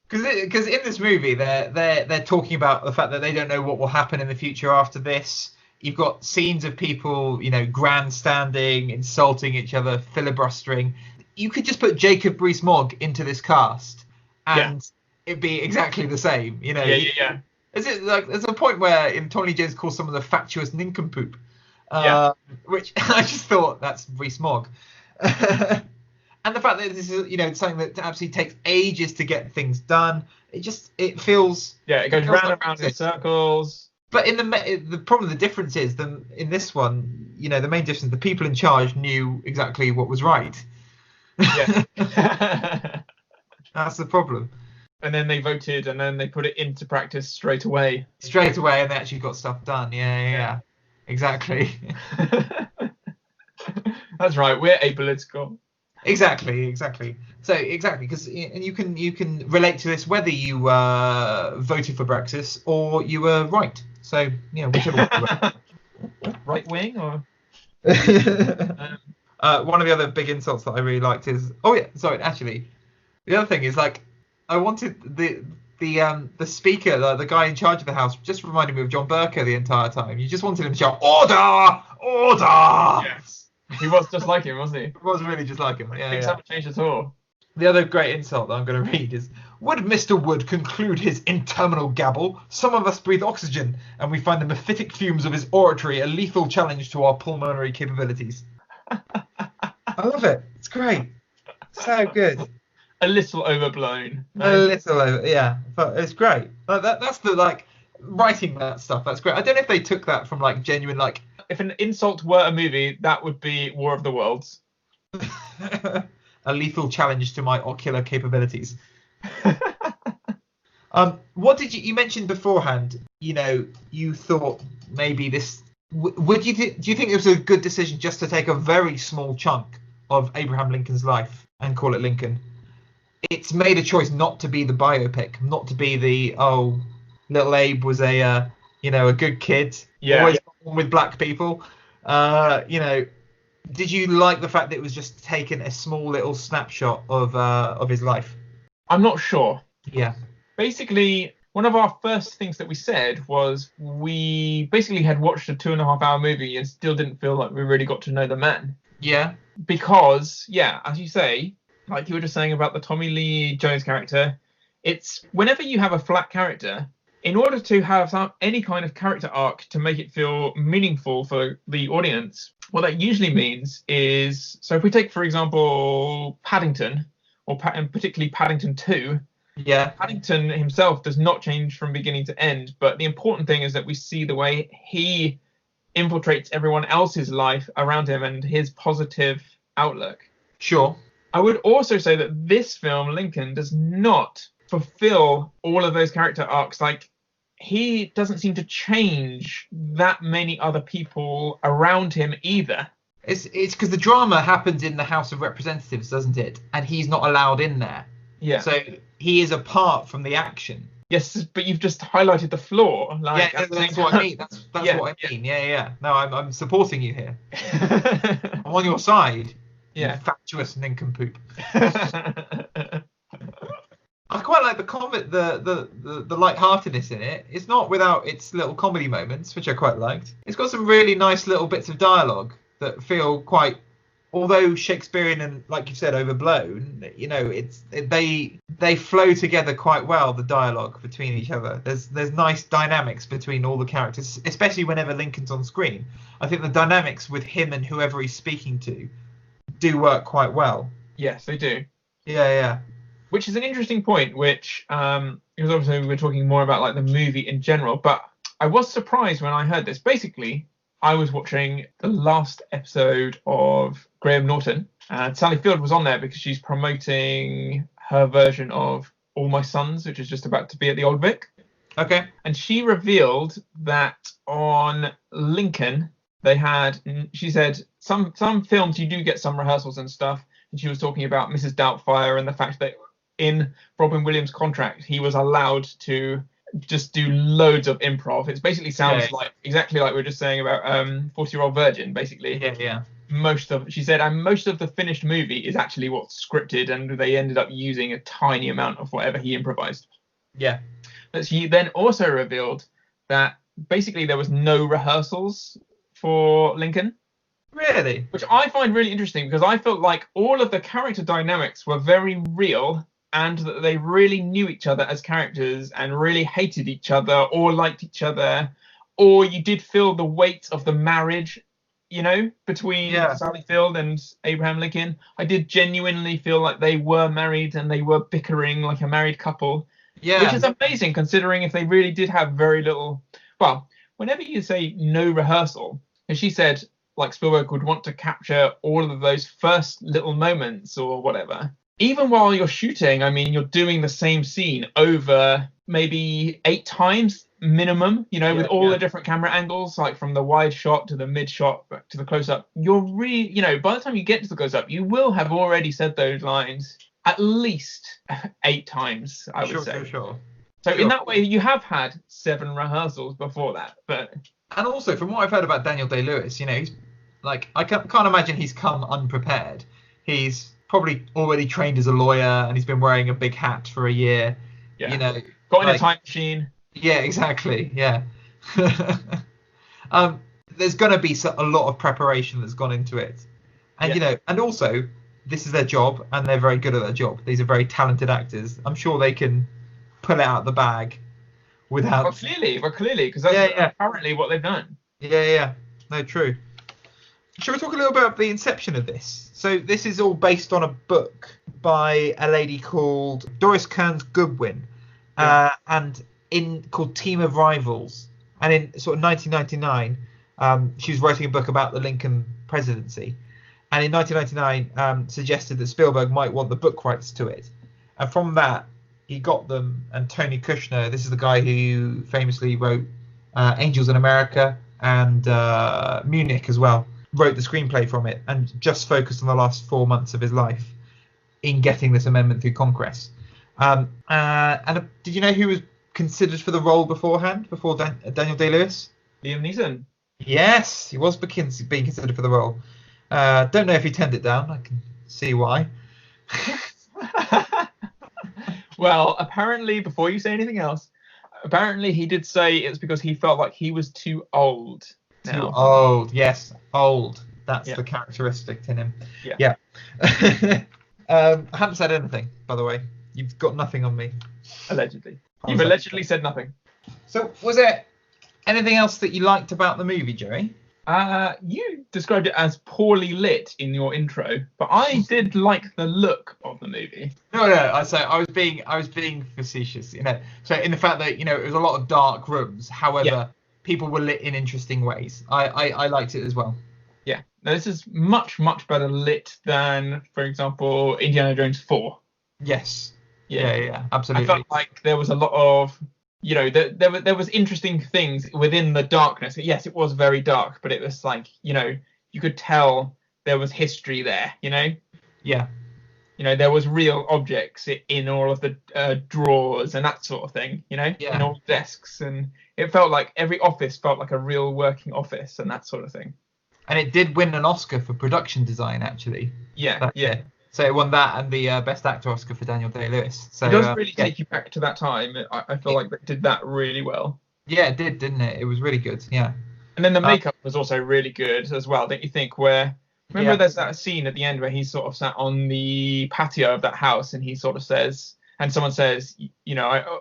Because in this movie they're talking about the fact that they don't know what will happen in the future after this. You've got scenes of people, grandstanding, insulting each other, filibustering. You could just put Jacob Rees-Mogg into this cast, and it'd be exactly the same. Yeah. There's a point where Tommy Lee Jones calls someone the fatuous nincompoop, which I just thought that's Rees-Mogg. And the fact that this is, something that absolutely takes ages to get things done. It feels. Yeah, it goes round and round in circles. But the problem, the difference is in this one, the main difference, the people in charge knew exactly what was right. Yeah. That's the problem. And then they voted, and then they put it into practice straight away. And they actually got stuff done. Yeah. Exactly. That's right. We're apolitical. Exactly. So because you can relate to this whether you voted for Brexit or you were right. So whichever one. Right wing or. One of the other big insults that I really liked is The other thing is like I wanted the speaker, the guy in charge of the house, just reminded me of John Burker the entire time. You just wanted him to shout order, order. Yes. He was just like him, wasn't he? It was really just like him. Yeah, Things yeah. haven't changed at all. The other great insult that I'm going to read is: would Mr. Wood conclude his interminable gabble, some of us breathe oxygen, and we find the mephitic fumes of his oratory a lethal challenge to our pulmonary capabilities. I love it. It's great. So good. A little overblown. A little over, yeah, but it's great. That's the like writing that stuff. That's great. I don't know if they took that from like genuine like. If an insult were a movie, that would be War of the Worlds. A lethal challenge to my ocular capabilities. What did you mentioned beforehand? You know, you thought maybe this. Would you do you think it was a good decision just to take a very small chunk of Abraham Lincoln's life and call it Lincoln? It's made a choice not to be the biopic, not to be the little Abe was a a good kid, always with black people. Did you like the fact that it was just taking a small little snapshot of his life? I'm not sure. Yeah. Basically, one of our first things that we said was we basically had watched a 2.5-hour movie and still didn't feel like we really got to know the man. Yeah. Because, as you say, like you were just saying about the Tommy Lee Jones character, it's whenever you have a flat character, in order to have any kind of character arc to make it feel meaningful for the audience, what that usually means is, so if we take, for example, Paddington, and particularly Paddington 2, Paddington himself does not change from beginning to end, but the important thing is that we see the way he infiltrates everyone else's life around him and his positive outlook. Sure. I would also say that this film, Lincoln, does not fulfill all of those character arcs. Like, he doesn't seem to change that many other people around him either. It's because the drama happens in the House of Representatives, doesn't it? And he's not allowed in there. Yeah. So he is apart from the action. Yes, but you've just highlighted the flaw. Like, that's what I mean. That's what I mean. Yeah. No, I'm supporting you here. I'm on your side. Yeah. You fatuous nincompoop. I quite like the lightheartedness in it. It's not without its little comedy moments, which I quite liked. It's got some really nice little bits of dialogue that feel quite, although Shakespearean and, like you said, overblown. You know, they flow together quite well. The dialogue between each other. There's nice dynamics between all the characters, especially whenever Lincoln's on screen. I think the dynamics with him and whoever he's speaking to do work quite well. Yes, they do. Yeah. Which is an interesting point, which because obviously we're talking more about like the movie in general, but I was surprised when I heard this. Basically, I was watching the last episode of Graham Norton, and Sally Field was on there because she's promoting her version of All My Sons, which is just about to be at the Old Vic. Okay. And she revealed that on Lincoln, she said, some films you do get some rehearsals and stuff, and she was talking about Mrs. Doubtfire and the fact that in Robin Williams' contract, he was allowed to just do loads of improv. It basically sounds like exactly like we were just saying about 40-Year-Old Virgin, basically. Yeah. She said, and most of the finished movie is actually what's scripted, and they ended up using a tiny amount of whatever he improvised. Yeah. But she then also revealed that basically there was no rehearsals for Lincoln. Really? Which I find really interesting because I felt like all of the character dynamics were very real and that they really knew each other as characters and really hated each other or liked each other, or you did feel the weight of the marriage, between Sally Field and Abraham Lincoln. I did genuinely feel like they were married and they were bickering like a married couple. Yeah. Which is amazing considering if they really did have very little. Well, whenever you say no rehearsal, as she said, like Spielberg would want to capture all of those first little moments or whatever. Even while you're shooting, I mean, you're doing the same scene over maybe 8 times minimum, with all the different camera angles, like from the wide shot to the mid shot back to the close up. You're really, by the time you get to the close up, you will have already said those lines at least 8 times, I would say. Sure. So in that way, you have had 7 rehearsals before that, but. And also, from what I've heard about Daniel Day-Lewis, he's like, I can't imagine he's come unprepared. He's probably already trained as a lawyer, and he's been wearing a big hat for a year. Yeah. You know, Got in a time machine. Yeah, exactly. Yeah. There's going to be a lot of preparation that's gone into it, and and also this is their job, and they're very good at their job. These are very talented actors. I'm sure they can pull it out of the bag without. Well, clearly, because that's apparently what they've done. Yeah. No, true. Shall we talk a little bit about the inception of this? So this is all based on a book by a lady called Doris Kearns Goodwin, and called Team of Rivals. And in sort of 1999, she was writing a book about the Lincoln presidency. And in 1999, suggested that Spielberg might want the book rights to it. And from that, he got them. And Tony Kushner, this is the guy who famously wrote Angels in America and Munich as well, wrote the screenplay from it and just focused on the last 4 months of his life in getting this amendment through Congress. And did you know who was considered for the role beforehand, before Daniel Day-Lewis? Liam Neeson. Yes, he was being considered for the role. Don't know if he turned it down. I can see why. Well, apparently, before you say anything else, apparently he did say it's because he felt like he was too old. Too old, yes, old. That's the characteristic in him. Yeah. I haven't said anything, by the way. You've got nothing on me. Allegedly. You've allegedly said nothing. So, was there anything else that you liked about the movie, Joey? You described it as poorly lit in your intro, but I did like the look of the movie. No. I was being facetious, So in the fact that it was a lot of dark rooms. However, people were lit in interesting ways. I liked it as well. Yeah. Now this is much better lit than, for example, Indiana Jones 4. Yes. Yeah, absolutely. I felt like there was a lot of, there was interesting things within the darkness. Yes, it was very dark, but it was like, you could tell there was history there, Yeah. There was real objects in all of the drawers and that sort of thing, in all the desks. And it felt like every office felt like a real working office and that sort of thing. And it did win an Oscar for production design, actually. Yeah. So it won that and the Best Actor Oscar for Daniel Day-Lewis. So it does really take you back to that time. I feel like they did that really well. Yeah, it did, didn't it? It was really good. Yeah. And then the makeup was also really good as well, don't you think? Remember there's that scene at the end where he's sort of sat on the patio of that house and he sort of says, and someone says,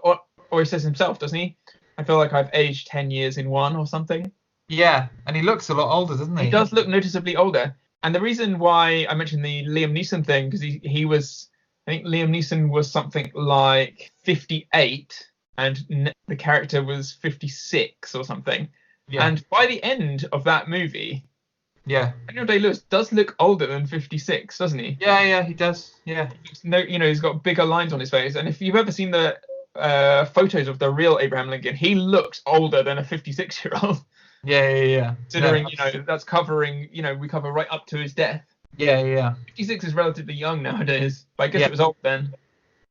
or he says himself, doesn't he? I feel like I've aged 10 years in one or something. Yeah, and he looks a lot older, doesn't he? He does look noticeably older. And the reason why I mentioned the Liam Neeson thing, because he was, I think Liam Neeson was something like 58 and the character was 56 or something. Yeah. And by the end of that movie, Daniel Day-Lewis does look older than 56, doesn't he? Yeah, he does. Yeah. He's got bigger lines on his face. And if you've ever seen the photos of the real Abraham Lincoln, he looks older than a 56-year-old. Yeah. Considering, that's covering, we cover right up to his death. Yeah. 56 is relatively young nowadays, but I guess it was old then.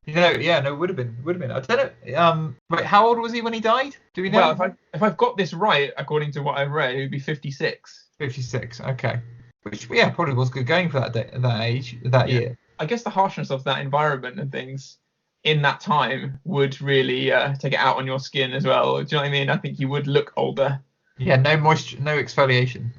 It would have been. I don't know. Wait, how old was he when he died? Do we know? Well, if I've got this right, according to what I've read, it would be 56. 56. Okay. Which probably was good going for that year. I guess the harshness of that environment and things in that time would really take it out on your skin as well. Do you know what I mean? I think you would look older. Yeah, no moisture, no exfoliation.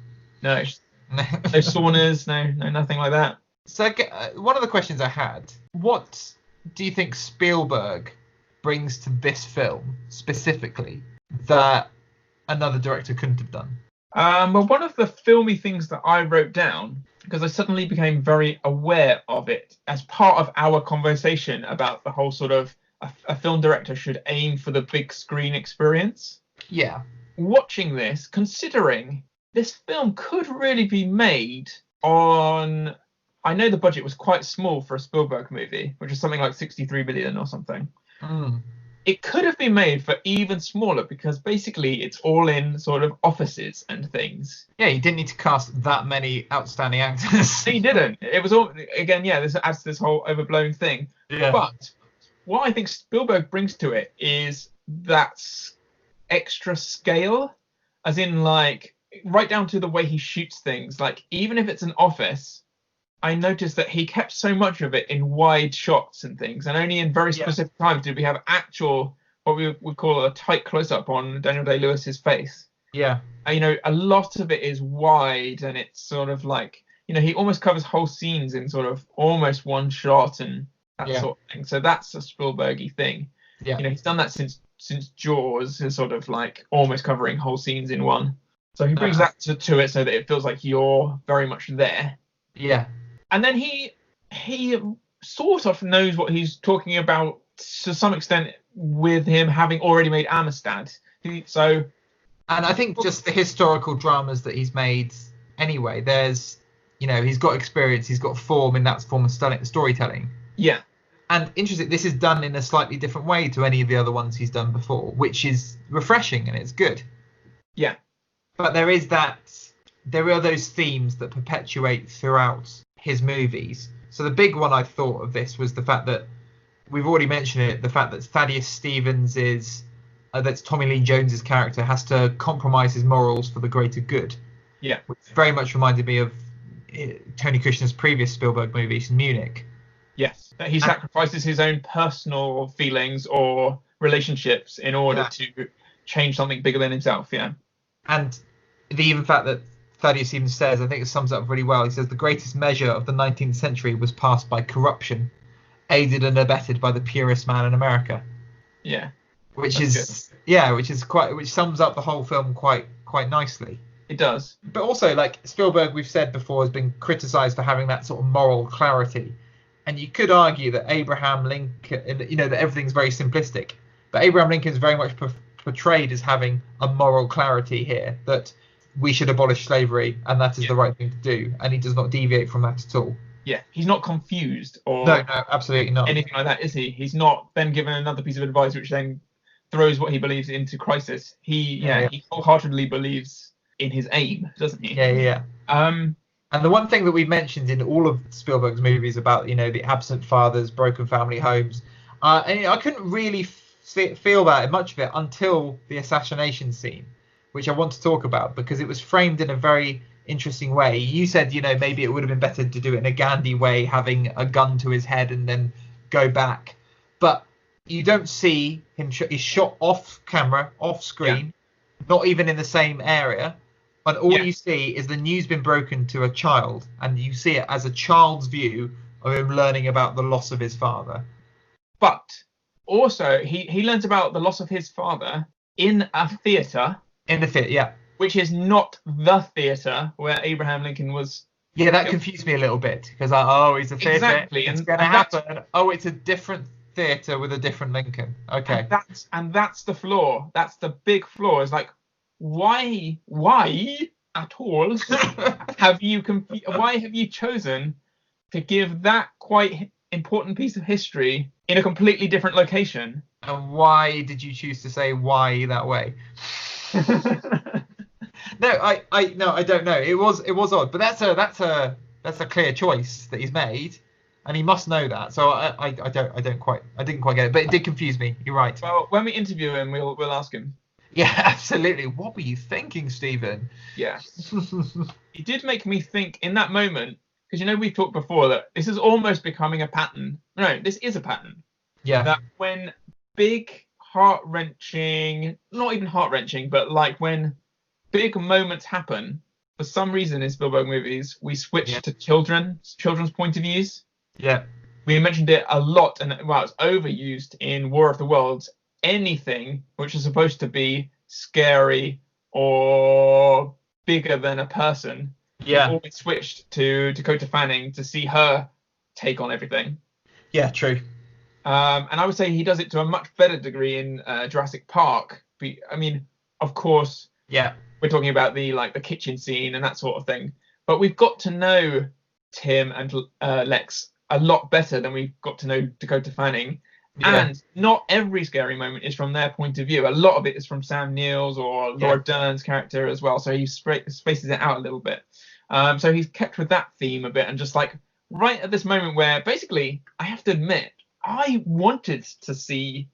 No saunas, no nothing like that. So one of the questions I had, what do you think Spielberg brings to this film specifically that another director couldn't have done? Well, one of the filmy things that I wrote down, because I suddenly became very aware of it as part of our conversation about the whole sort of a film director should aim for the big screen experience. Yeah. Watching this, considering this film could really be made on, I know the budget was quite small for a Spielberg movie, which is something like 63 million or something. It could have been made for even smaller because basically it's all in sort of offices and things. Yeah, you didn't need to cast that many outstanding actors. He didn't. It was all, again, this adds to this whole overblown thing. Yeah. But what I think Spielberg brings to it is that extra scale, as in like right down to the way he shoots things. Like even if it's an office, I noticed that he kept so much of it in wide shots and things, and only in very Yeah. specific times did we have actual, what we would call a tight close-up on Daniel Day-Lewis's face. Yeah. A lot of it is wide, and it's sort of like, he almost covers whole scenes in sort of almost one shot and that Yeah. sort of thing. So that's a Spielberg-y thing. Yeah. He's done that since Jaws, is sort of like almost covering whole scenes in one. So he brings that to it so that it feels like you're very much there. Yeah. And then he sort of knows what he's talking about to some extent with him having already made Amistad. And I think just the historical dramas that he's made anyway, there's, he's got experience, he's got form in that form of storytelling. Yeah. And interesting, this is done in a slightly different way to any of the other ones he's done before, which is refreshing and it's good. Yeah. But there are those themes that perpetuate throughout his movies. So the big one I thought of this was the fact that we've already mentioned it, the fact that Thaddeus Stevens that's Tommy Lee Jones's character, has to compromise his morals for the greater good. Yeah. Which very much reminded me of Tony Kushner's previous Spielberg movies, Munich. Yes. That he sacrifices his own personal feelings or relationships in order to change something bigger than himself. Yeah. And the even fact that Thaddeus Stevens says, I think it sums up really well. He says the greatest measure of the 19th century was passed by corruption, aided and abetted by the purest man in America. Yeah. Which sums up the whole film quite nicely. It does. But also, like Spielberg, we've said before, has been criticized for having that sort of moral clarity. And you could argue that Abraham Lincoln, that everything's very simplistic. But Abraham Lincoln is very much portrayed as having a moral clarity here, that we should abolish slavery and that is the right thing to do. And he does not deviate from that at all. Yeah, he's not confused or no, absolutely not. Anything like that, is he? He's not then given another piece of advice which then throws what he believes into crisis. He wholeheartedly believes in his aim, doesn't he? Yeah. And the one thing that we've mentioned in all of Spielberg's movies about, the absent fathers, broken family homes, and I couldn't really feel that much of it until the assassination scene, which I want to talk about because it was framed in a very interesting way. You said, maybe it would have been better to do it in a Gandhi way, having a gun to his head and then go back. But you don't see him. He's shot off camera, off screen, not even in the same area. And all you see is the news been broken to a child, and you see it as a child's view of him learning about the loss of his father. But also, he learns about the loss of his father in a theatre. In the theatre, yeah. Which is not the theatre where Abraham Lincoln was. Yeah, that confused me a little bit because it's a theatre. Exactly, it's going to happen. It's a different theatre with a different Lincoln. Okay. And that's the flaw. That's the big flaw. Is like, why at all have you chosen to give that quite important piece of history in a completely different location? And why did you choose to say why that way? No, I don't know. It was odd, but that's a clear choice that he's made, and he must know that. So I didn't quite get it, but it did confuse me. You're right. Well, when we interview him, we'll ask him. Yeah, absolutely. What were you thinking, Stephen? Yeah. It did make me think in that moment, because we've talked before that this is almost becoming a pattern. No, this is a pattern. Yeah. That when big heart-wrenching, not even heart-wrenching, but like when big moments happen, for some reason in Spielberg movies, we switch to children's point of views. Yeah. We mentioned it a lot, and it's overused in War of the Worlds. Anything which is supposed to be scary or bigger than a person, always switched to Dakota Fanning to see her take on everything. Yeah, true. And I would say he does it to a much better degree in Jurassic Park. I mean, of course, we're talking about the kitchen scene and that sort of thing. But we've got to know Tim and Lex a lot better than we've got to know Dakota Fanning. Yeah. And not every scary moment is from their point of view. A lot of it is from Sam Neill's or Laura Dern's character as well. So he spaces it out a little bit. So he's kept with that theme a bit, and just like right at this moment where basically I have to admit I wanted to see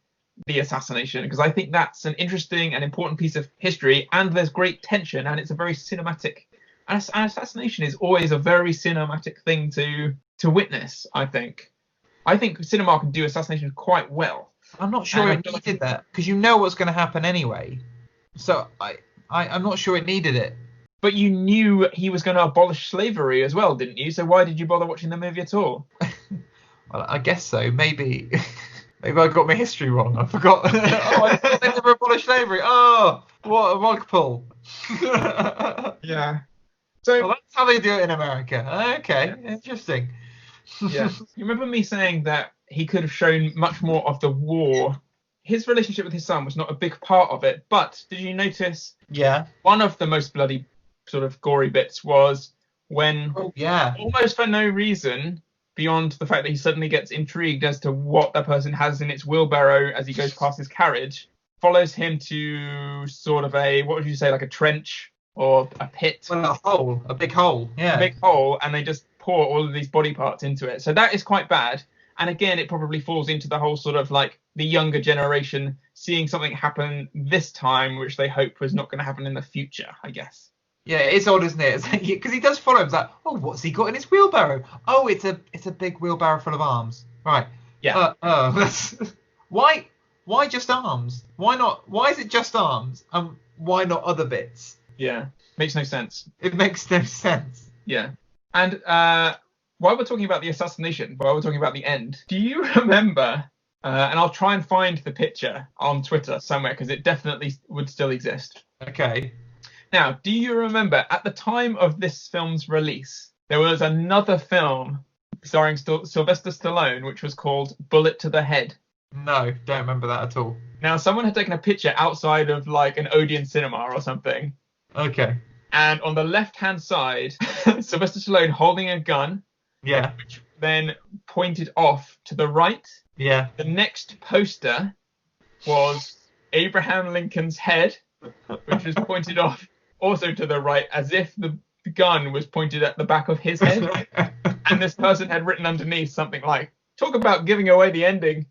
the assassination because I think that's an interesting and important piece of history, and there's great tension, and it's a very cinematic an assassination is always a very cinematic thing to witness. I think cinema can do assassination quite well. I'm not sure it needed that, because you know what's going to happen anyway. So I'm not sure it needed it. But you knew he was going to abolish slavery as well, didn't you? So why did you bother watching the movie at all? Well, I guess so. Maybe I got my history wrong. I forgot. Oh, I thought they never abolished slavery. Oh, what a rug pull. Yeah. So well, that's how they do it in America. Okay, interesting. Yeah. You remember me saying that he could have shown much more of the war. His relationship with his son was not a big part of it, but did you notice? Yeah. One of the most bloody, sort of gory bits was when, almost for no reason, beyond the fact that he suddenly gets intrigued as to what that person has in its wheelbarrow as he goes past his carriage, follows him to sort of what would you say, like a trench or a pit? Well, a big hole. Yeah. A big hole, and they just pour all of these body parts into it. So that is quite bad. And again, it probably falls into the whole sort of like the younger generation seeing something happen this time, which they hope was not going to happen in the future, I guess. Yeah, it's odd, isn't it? Because he does follow him. It's like, oh, what's he got in his wheelbarrow? Oh, it's a big wheelbarrow full of arms. Right. Yeah. Why just arms? Why not? Why is it just arms? Why not other bits? Yeah. Makes no sense. It makes no sense. Yeah. And while we're talking about the assassination, while we're talking about the end, do you remember, and I'll try and find the picture on Twitter somewhere because it definitely would still exist. Okay. Now, do you remember at the time of this film's release, there was another film starring Sylvester Stallone, which was called Bullet to the Head? No, don't remember that at all. Now, someone had taken a picture outside of like an Odeon cinema or something. Okay. And on the left-hand side, Sylvester Stallone holding a gun. Yeah. Which then pointed off to the right. Yeah. The next poster was Abraham Lincoln's head, which was pointed off also to the right, as if the gun was pointed at the back of his head. And this person had written underneath something like, "Talk about giving away the ending."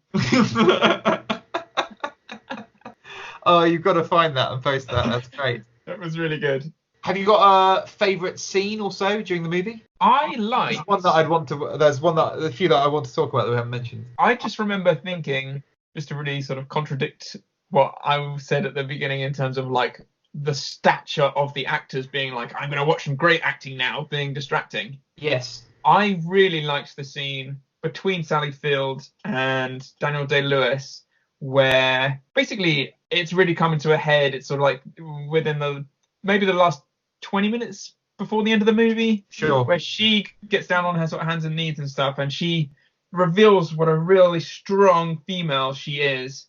Oh, you've got to find that and post that. That's great. That was really good. Have you got a favourite scene or so during the movie? I like. There's one that I'd want to. There's one that a few that I want to talk about that we haven't mentioned. I just remember thinking, just to really sort of contradict what I said at the beginning in terms of like the stature of the actors being like, I'm going to watch some great acting now, being distracting. Yes. I really liked the scene between Sally Field and Daniel Day-Lewis, where basically it's really coming to a head. It's sort of like within maybe the last 20 minutes before the end of the movie. Sure. Where she gets down on her sort of hands and knees and stuff, and she reveals what a really strong female she is.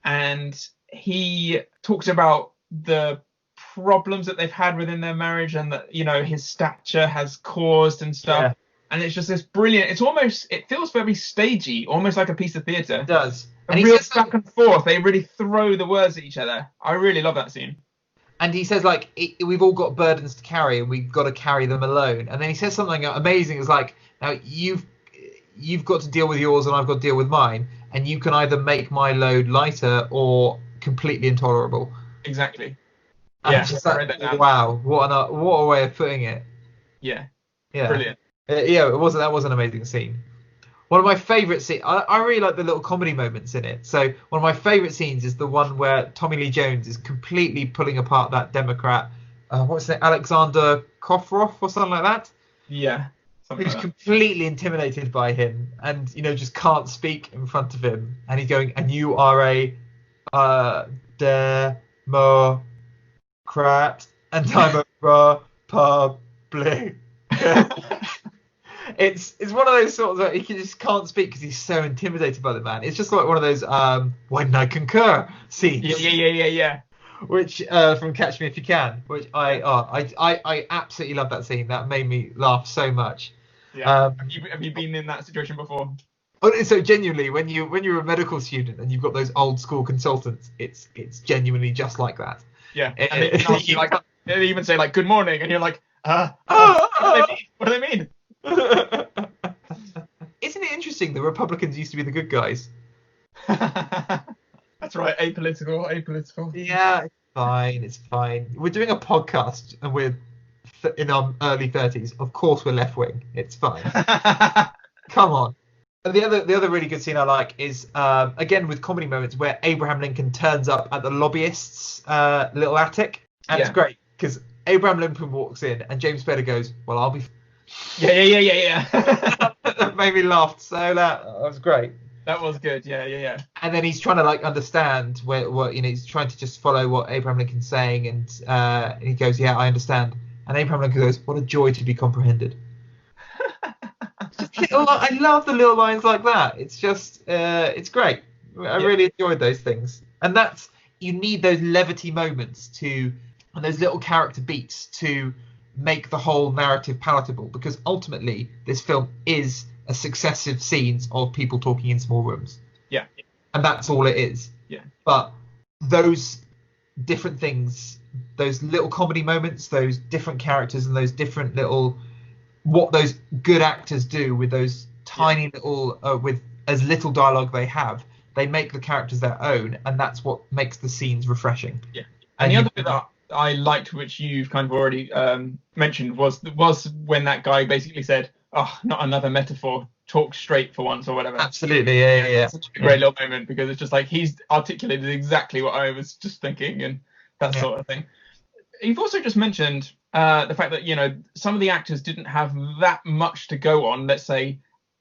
And he talks about the problems that they've had within their marriage and that, his stature has caused and stuff. Yeah. And it's just this brilliant, it feels very stagey, almost like a piece of theatre. It does. And real back and forth. They really throw the words at each other. I really love that scene. And he says, like, we've all got burdens to carry and we've got to carry them alone. And then he says something amazing. It's like, now you've got to deal with yours and I've got to deal with mine. And you can either make my load lighter or completely intolerable. Exactly. And yeah. Wow. What a way of putting it. Yeah. Yeah. Brilliant. That was an amazing scene. One of my favourite scenes, I really like the little comedy moments in it. So one of my favourite scenes is the one where Tommy Lee Jones is completely pulling apart that Democrat, what's it, Alexander Koffroff or something like that? Yeah. Who's completely intimidated by him and, just can't speak in front of him. And he's going, and you are a Democrat and I'm a Republican. It's one of those sorts of he just can't speak because he's so intimidated by the man. It's just like one of those when I concur scenes. Yeah. Which from Catch Me If You Can, which I absolutely love that scene. That made me laugh so much. Yeah. Have you been in that situation before? Oh, so genuinely, when you're a medical student and you've got those old school consultants, it's genuinely just like that. Yeah. And they even say like good morning, and you're like, what do they mean? Isn't it interesting the Republicans used to be the good guys? That's right, apolitical. Yeah, it's fine. We're doing a podcast and we're in our early 30s. Of course we're left wing. It's fine. Come on. And the other really good scene I like is again with comedy moments where Abraham Lincoln turns up at the lobbyists' little attic, and it's great because Abraham Lincoln walks in and James Spader goes, "Well, I'll be." Yeah. That made me laugh so loud. That was great. That was good. Yeah. And then he's trying to like understand what he's trying to just follow what Abraham Lincoln's saying, and he goes, "Yeah, I understand." And Abraham Lincoln goes, "What a joy to be comprehended." I love the little lines like that. It's just it's great. I really enjoyed those things, and you need those levity moments and those little character beats to make the whole narrative palatable, because ultimately this film is a successive scenes of people talking in small rooms. Yeah. And that's all it is. Yeah. But those different things, those little comedy moments, those different characters, and those different little what those good actors do with those tiny little with as little dialogue they have, they make the characters their own, and that's what makes the scenes refreshing. Yeah. And the other bit that I liked, which you've kind of already mentioned, was when that guy basically said, "Oh, not another metaphor. Talk straight for once," or whatever. Absolutely, yeah. Such a great little moment, because it's just like he's articulated exactly what I was just thinking, and that sort of thing. You've also just mentioned the fact that some of the actors didn't have that much to go on, let's say,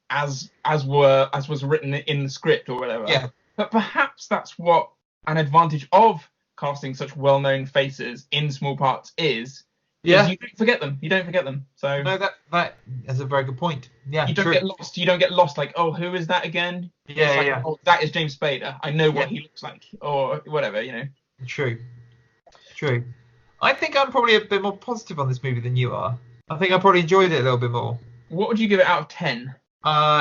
as was written in the script or whatever. Yeah. But perhaps that's what an advantage of casting such well-known faces in small parts is. Yeah. You don't forget them. So no, that is a very good point. Yeah. You don't get lost. You don't get lost. Like, oh, who is that again? Yeah. Oh, that is James Spader. I know what he looks like, or whatever. True. I think I'm probably a bit more positive on this movie than you are. I think I probably enjoyed it a little bit more. What would you give it out of 10?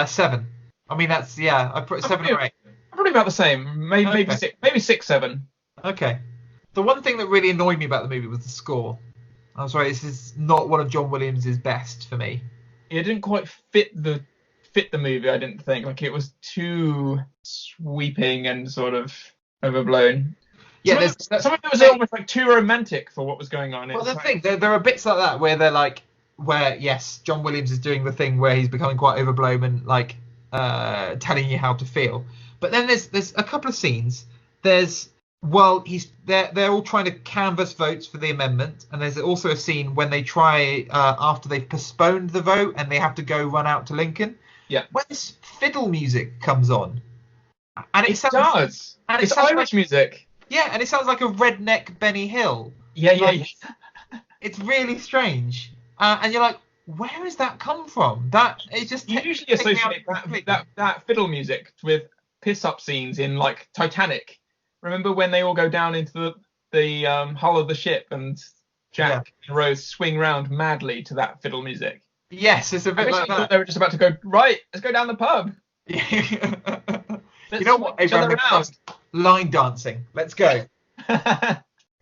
7. I mean, that's I put 7 or 8. Probably about the same. Maybe 6. Maybe 6, 7. Okay. The one thing that really annoyed me about the movie was the score. I'm sorry, this is not one of John Williams' best for me. It didn't quite fit the movie, I didn't think. Like, it was too sweeping and sort of overblown. Yeah, some of it was almost like too romantic for what was going on. Well, there are bits like that where they're like, yes, John Williams is doing the thing where he's becoming quite overblown and like telling you how to feel. But then there's a couple of scenes. They're all trying to canvass votes for the amendment, and there's also a scene when they try after they've postponed the vote and they have to go run out to Lincoln. Yeah. When this fiddle music comes on, and it does. And it's Irish music. Yeah, and it sounds like a redneck Benny Hill. Yeah. It's really strange, and you're like, where has that come from? That it just you usually associate that fiddle music with piss-up scenes in like Titanic. Remember when they all go down into the hull of the ship and Jack and Rose swing round madly to that fiddle music? Yes, it's a bit like that. They were just about to go, right, let's go down the pub. You know what, Abraham? Line dancing. Let's go.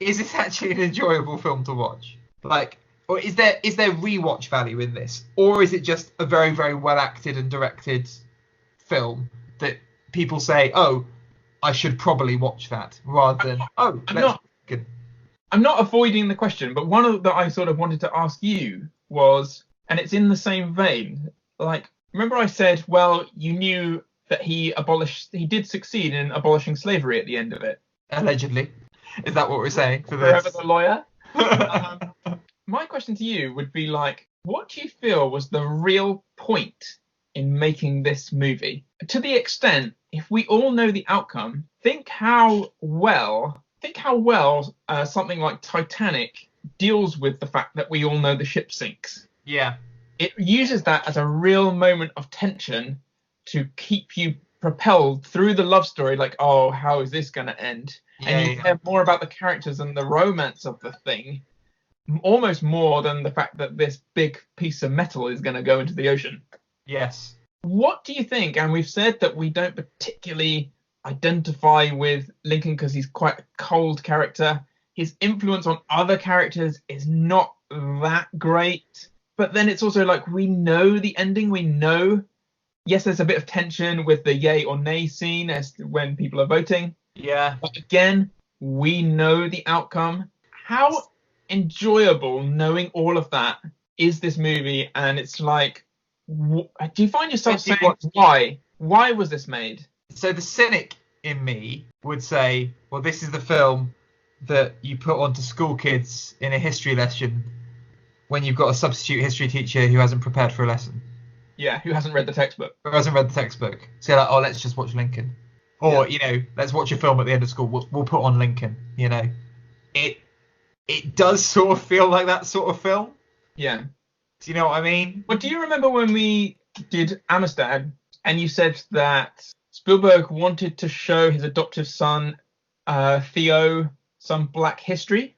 Is this actually an enjoyable film to watch? Like, or is there rewatch value in this? Or is it just a very, very well acted and directed film that people say, oh, I should probably watch that, rather than I'm not avoiding the question, but one that I sort of wanted to ask you was, and it's in the same vein, like, remember I said, well, you knew that he did succeed in abolishing slavery at the end of it. Allegedly. Is that what we're saying for this? Forever the lawyer. My question to you would be like, what do you feel was the real point in making this movie? To the extent, if we all know the outcome, think how well something like Titanic deals with the fact that we all know the ship sinks. Yeah. It uses that as a real moment of tension to keep you propelled through the love story, like, oh, how is this going to end? And you care more about the characters and the romance of the thing, almost more than the fact that this big piece of metal is going to go into the ocean. Yes. What do you think? And we've said that we don't particularly identify with Lincoln because he's quite a cold character. His influence on other characters is not that great. But then it's also like, we know the ending. We know, yes, there's a bit of tension with the yay or nay scene as when people are voting. Yeah. But again, we know the outcome. How enjoyable knowing all of that is this movie, and it's like, do you find yourself saying, why? Why was this made? So the cynic in me would say, well, this is the film that you put onto school kids in a history lesson when you've got a substitute history teacher who hasn't prepared for a lesson. Yeah, who hasn't read the textbook. Who hasn't read the textbook. So you're like, oh, let's just watch Lincoln. Or, let's watch a film at the end of school. We'll put on Lincoln, It does sort of feel like that sort of film. Yeah. Do you know what I mean? But do you remember when we did Amistad and you said that Spielberg wanted to show his adoptive son, Theo, some black history?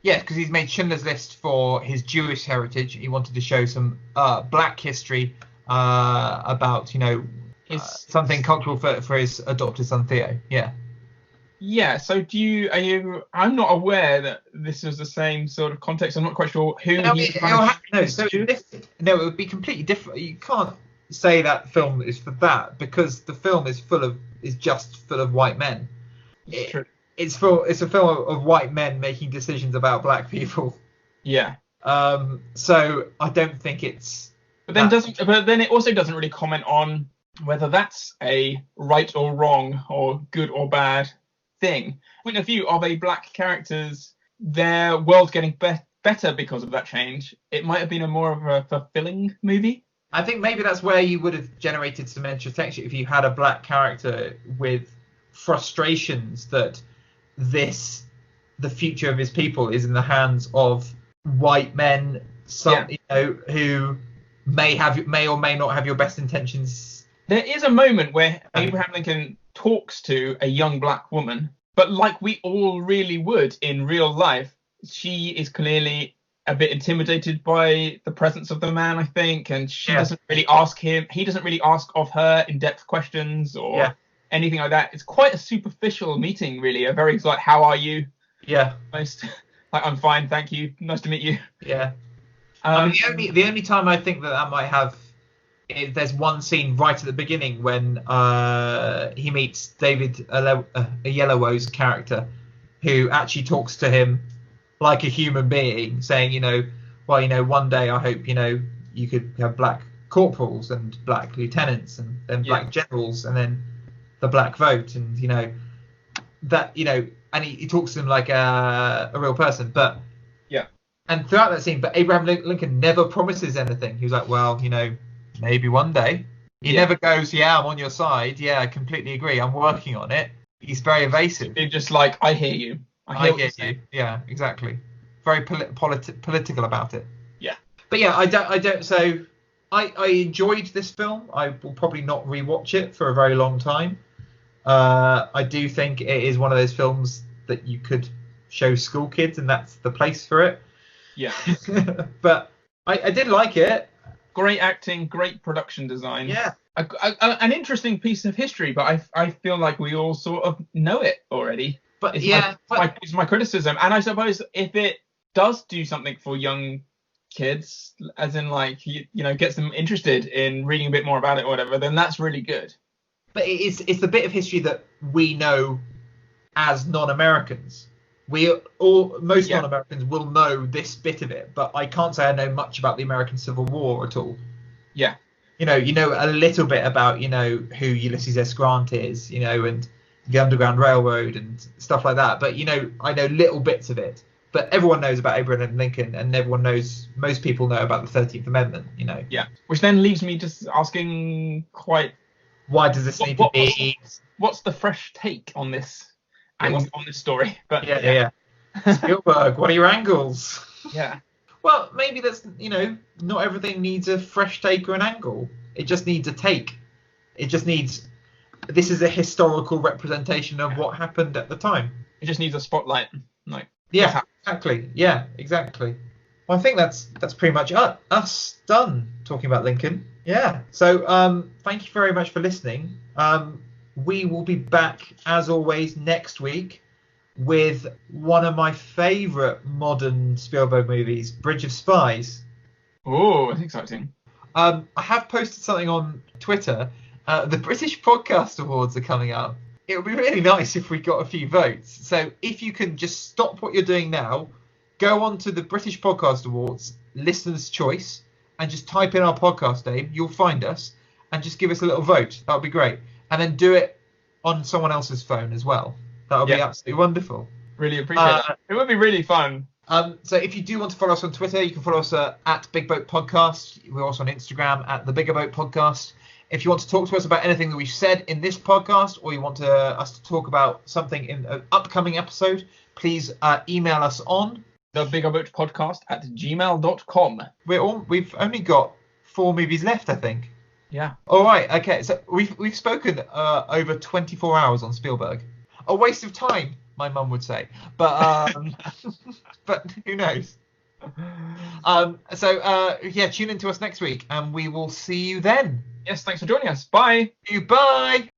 Yeah, because he's made Schindler's List for his Jewish heritage. He wanted to show some black history about, something cultural for his adopted son, Theo. Yeah. Yeah, so I'm not aware that this was the same sort of context. I'm not quite sure who it would be completely different. You can't say that film is for that because the film is just full of white men. It's a film of white men making decisions about black people. Yeah. So I don't think it's. But then it also doesn't really comment on whether that's a right or wrong or good or bad thing. Point of view of a black character's their world getting better because of that change, it might have been more of a fulfilling movie. I think maybe that's where you would have generated some extra texture if you had a black character with frustrations that the future of his people is in the hands of white men, who may or may not have your best intentions. There is a moment where Abraham Lincoln talks to a young black woman, but like we all really would in real life, she is clearly a bit intimidated by the presence of the man, I think, and he doesn't really ask of her in-depth questions or anything like that. It's quite a superficial meeting, really. A very like, how are you? Yeah. Most like, I'm fine, thank you. Nice to meet you. Yeah. The only time I think that might have is there's one scene right at the beginning when he meets David Oyelowo's character, who actually talks to him like a human being, saying, one day I hope, you could have black corporals and black lieutenants and then black generals and then the black vote and, and he talks to them like a real person. But and throughout that scene, but Abraham Lincoln never promises anything. He was like, well, maybe one day. He never goes, I'm on your side. Yeah, I completely agree. I'm working on it. He's very evasive. He's just like, I hear you. I hear you. Yeah, exactly. Very political about it. Yeah. But yeah, I don't. So I enjoyed this film. I will probably not rewatch it for a very long time. I do think it is one of those films that you could show school kids, and that's the place for it. Yeah. But I did like it. Great acting, great production design. Yeah. An interesting piece of history, but I feel like we all sort of know it already. But it's my criticism. And I suppose if it does do something for young kids, as in like, gets them interested in reading a bit more about it or whatever, then that's really good. But it's the bit of history that we know as non-Americans. Most non-Americans will know this bit of it, but I can't say I know much about the American Civil War at all. Yeah. You know a little bit about, who Ulysses S. Grant is, and the Underground Railroad and stuff like that. But, I know little bits of it. But everyone knows about Abraham Lincoln, and most people know about the 13th Amendment, Yeah. Which then leaves me just asking why does this need to be? What's the fresh take on this? On this story? But yeah. Spielberg, what are your angles? Yeah. Well, maybe that's, not everything needs a fresh take or an angle. It just needs a take. It just needs, this is a historical representation of what happened at the time. It just needs a spotlight. Yeah, exactly. Yeah, exactly. Well, I think that's pretty much us done talking about Lincoln. Yeah. So thank you very much for listening. We will be back, as always, next week with one of my favourite modern Spielberg movies, Bridge of Spies. Oh, that's exciting. I have posted something on Twitter. The British Podcast Awards are coming up. It would be really nice if we got a few votes. So if you can just stop what you're doing now, go on to the British Podcast Awards Listener's Choice and just type in our podcast name. You'll find us and just give us a little vote. That would be great. And then do it on someone else's phone as well. That would be absolutely wonderful. Really appreciate that. It would be really fun. So if you do want to follow us on Twitter, you can follow us at Big Boat Podcast. We're also on Instagram at The Bigger Boat Podcast. If you want to talk to us about anything that we've said in this podcast, or you want us to talk about something in an upcoming episode, please email us on thebiggerboatpodcast@gmail.com. We've only got 4 movies left, I think. Yeah. All right. Okay. So we've spoken over 24 hours on Spielberg. A waste of time, my mum would say. But but who knows? Tune in to us next week, and we will see you then. Yes. Thanks for joining us. Bye. Bye.